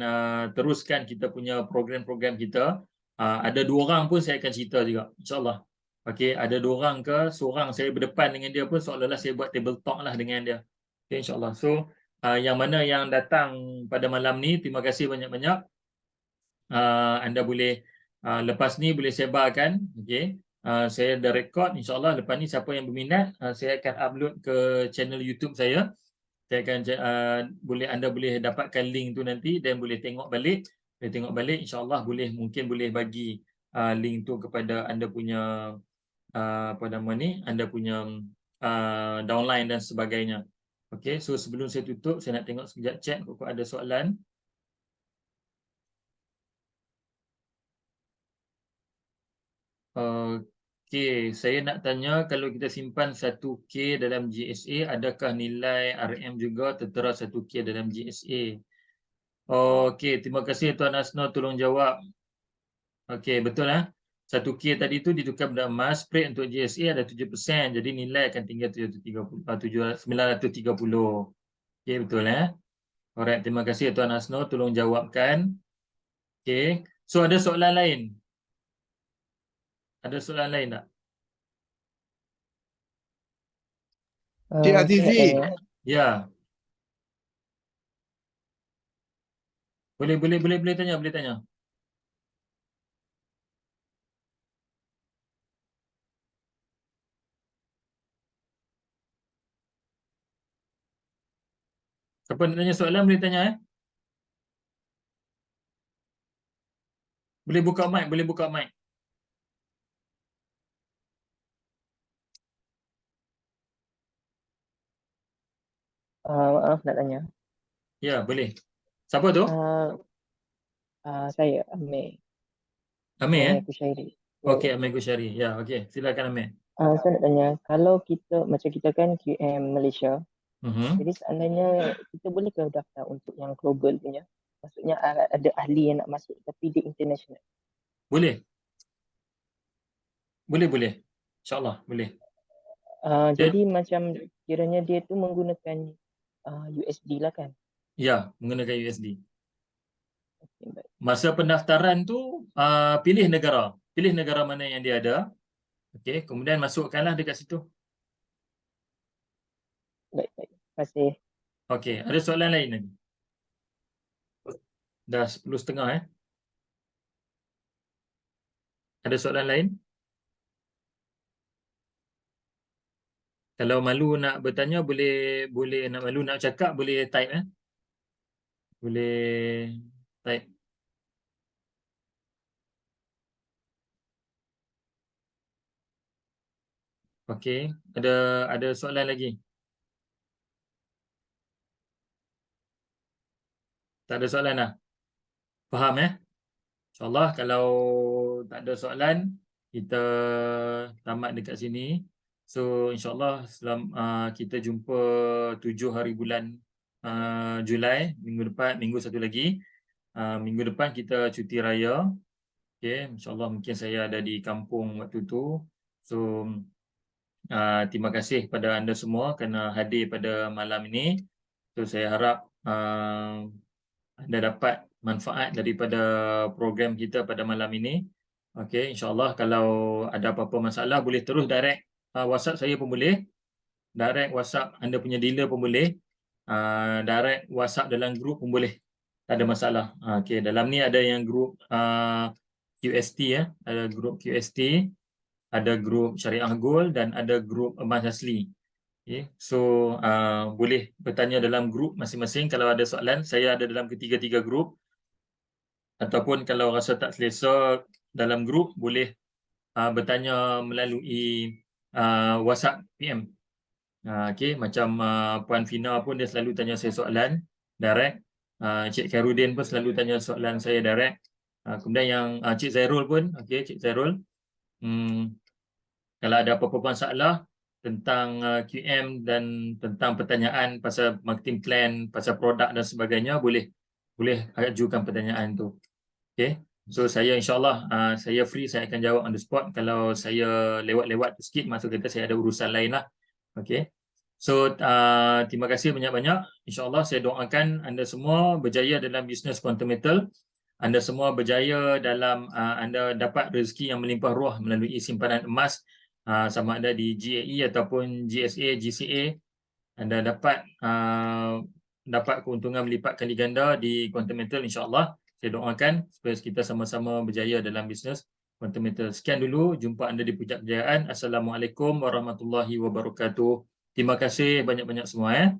teruskan kita punya program-program kita. Ada 2 orang pun saya akan cerita juga insyaAllah. Okey, ada 2 orang ke seorang saya berdepan dengan dia pun seolah-olah saya buat table talk lah dengan dia. Okey, insyaAllah. So, yang mana yang datang pada malam ni, terima kasih banyak-banyak. Anda boleh lepas ni boleh sebarkan. Okey. Saya dah record, insyaAllah lepas ni siapa yang berminat, saya akan upload ke channel YouTube saya. Saya akan anda boleh dapatkan link tu nanti dan boleh tengok balik. Boleh tengok balik, insyaAllah mungkin boleh bagi link tu kepada anda punya apa nama ni, anda punya downline dan sebagainya. Okey, so sebelum saya tutup, saya nak tengok sekejap chat kalau ada soalan. Okey, saya nak tanya kalau kita simpan 1K dalam GSA, adakah nilai RM juga tertera 1K dalam GSA? Okey, terima kasih Tuan Asno tolong jawab. Okey, betul 1K tadi tu ditukar benda emas, spread untuk GSA ada 7%, jadi nilai akan tinggal 930. Okey, betul Alright, terima kasih Tuan Asno tolong jawabkan. Okey, so ada soalan lain? Ada soalan lain tak? Cik Azizi. Ya. Boleh tanya. Siapa nak tanya soalan boleh tanya Boleh buka mic. Maaf nak tanya. Ya, boleh. Siapa tu? Saya Amir. Amir Kushairi. Okey, Amir Kusyari. Ya, okey. Silakan Amir. Saya nak tanya, kalau kita kan QM Malaysia, jadi seandainya kita boleh ke daftar untuk yang global punya? Maksudnya ada ahli yang nak masuk tapi dia international. Boleh. InsyaAllah boleh. Jadi macam kiranya dia tu menggunakan USD lah kan? Ya, menggunakan USD. Okay, baik. Masa pendaftaran tu pilih negara mana yang dia ada. Okey, kemudian masukkanlah dekat situ. Baik. Terima kasih. Okey, ada soalan lain lagi? Dah 10.30 Ada soalan lain? Kalau malu nak bertanya boleh nak malu nak cakap boleh type Boleh type. Okey, ada soalan lagi? Tak ada soalan dah? Faham InsyaAllah kalau tak ada soalan, kita tamat dekat sini. So insyaAllah kita jumpa 7 hari bulan Julai, minggu satu lagi. Minggu depan kita cuti raya. Okay, insyaAllah mungkin saya ada di kampung waktu tu. So terima kasih kepada anda semua kerana hadir pada malam ini. So saya harap anda dapat manfaat daripada program kita pada malam ini. Okey, insyaAllah kalau ada apa-apa masalah boleh terus direct WhatsApp saya pun boleh. Direct WhatsApp anda punya dealer pun boleh. Direct WhatsApp dalam grup pun boleh. Tak ada masalah. Okey, dalam ni ada yang grup QST ya, ada grup QST, ada grup Syariah Gold dan ada grup Emas Asli. Okay. So boleh bertanya dalam grup masing-masing kalau ada soalan. Saya ada dalam ketiga-tiga grup. Ataupun kalau rasa tak selesa dalam grup, boleh bertanya melalui WhatsApp PM. Okay, macam Puan Fina pun dia selalu tanya saya soalan direct. Cik Khairudin pun selalu tanya soalan saya direct. Kemudian yang Cik Zairul pun, okay, Cik Zairul, kalau ada apa-apa masalah tentang QM dan tentang pertanyaan pasal marketing plan, pasal produk dan sebagainya, boleh ajukan pertanyaan tu. Okay. So saya insyaAllah saya free, saya akan jawab on the spot. Kalau saya lewat-lewat sikit, maksud kata saya ada urusan lain lah. Okay. So terima kasih banyak-banyak. InsyaAllah saya doakan anda semua berjaya dalam bisnes Quantum Metal. Anda semua berjaya dalam anda dapat rezeki yang melimpah ruah melalui simpanan emas, sama ada di GAE ataupun GSA, GCA. Anda dapat keuntungan melipat kali ganda di Quantum Metal, insyaAllah. Saya doakan supaya kita sama-sama berjaya dalam bisnes Quantum Metal. Sekian dulu, jumpa anda di Puncak Kejayaan. Assalamualaikum warahmatullahi wabarakatuh. Terima kasih banyak-banyak semua.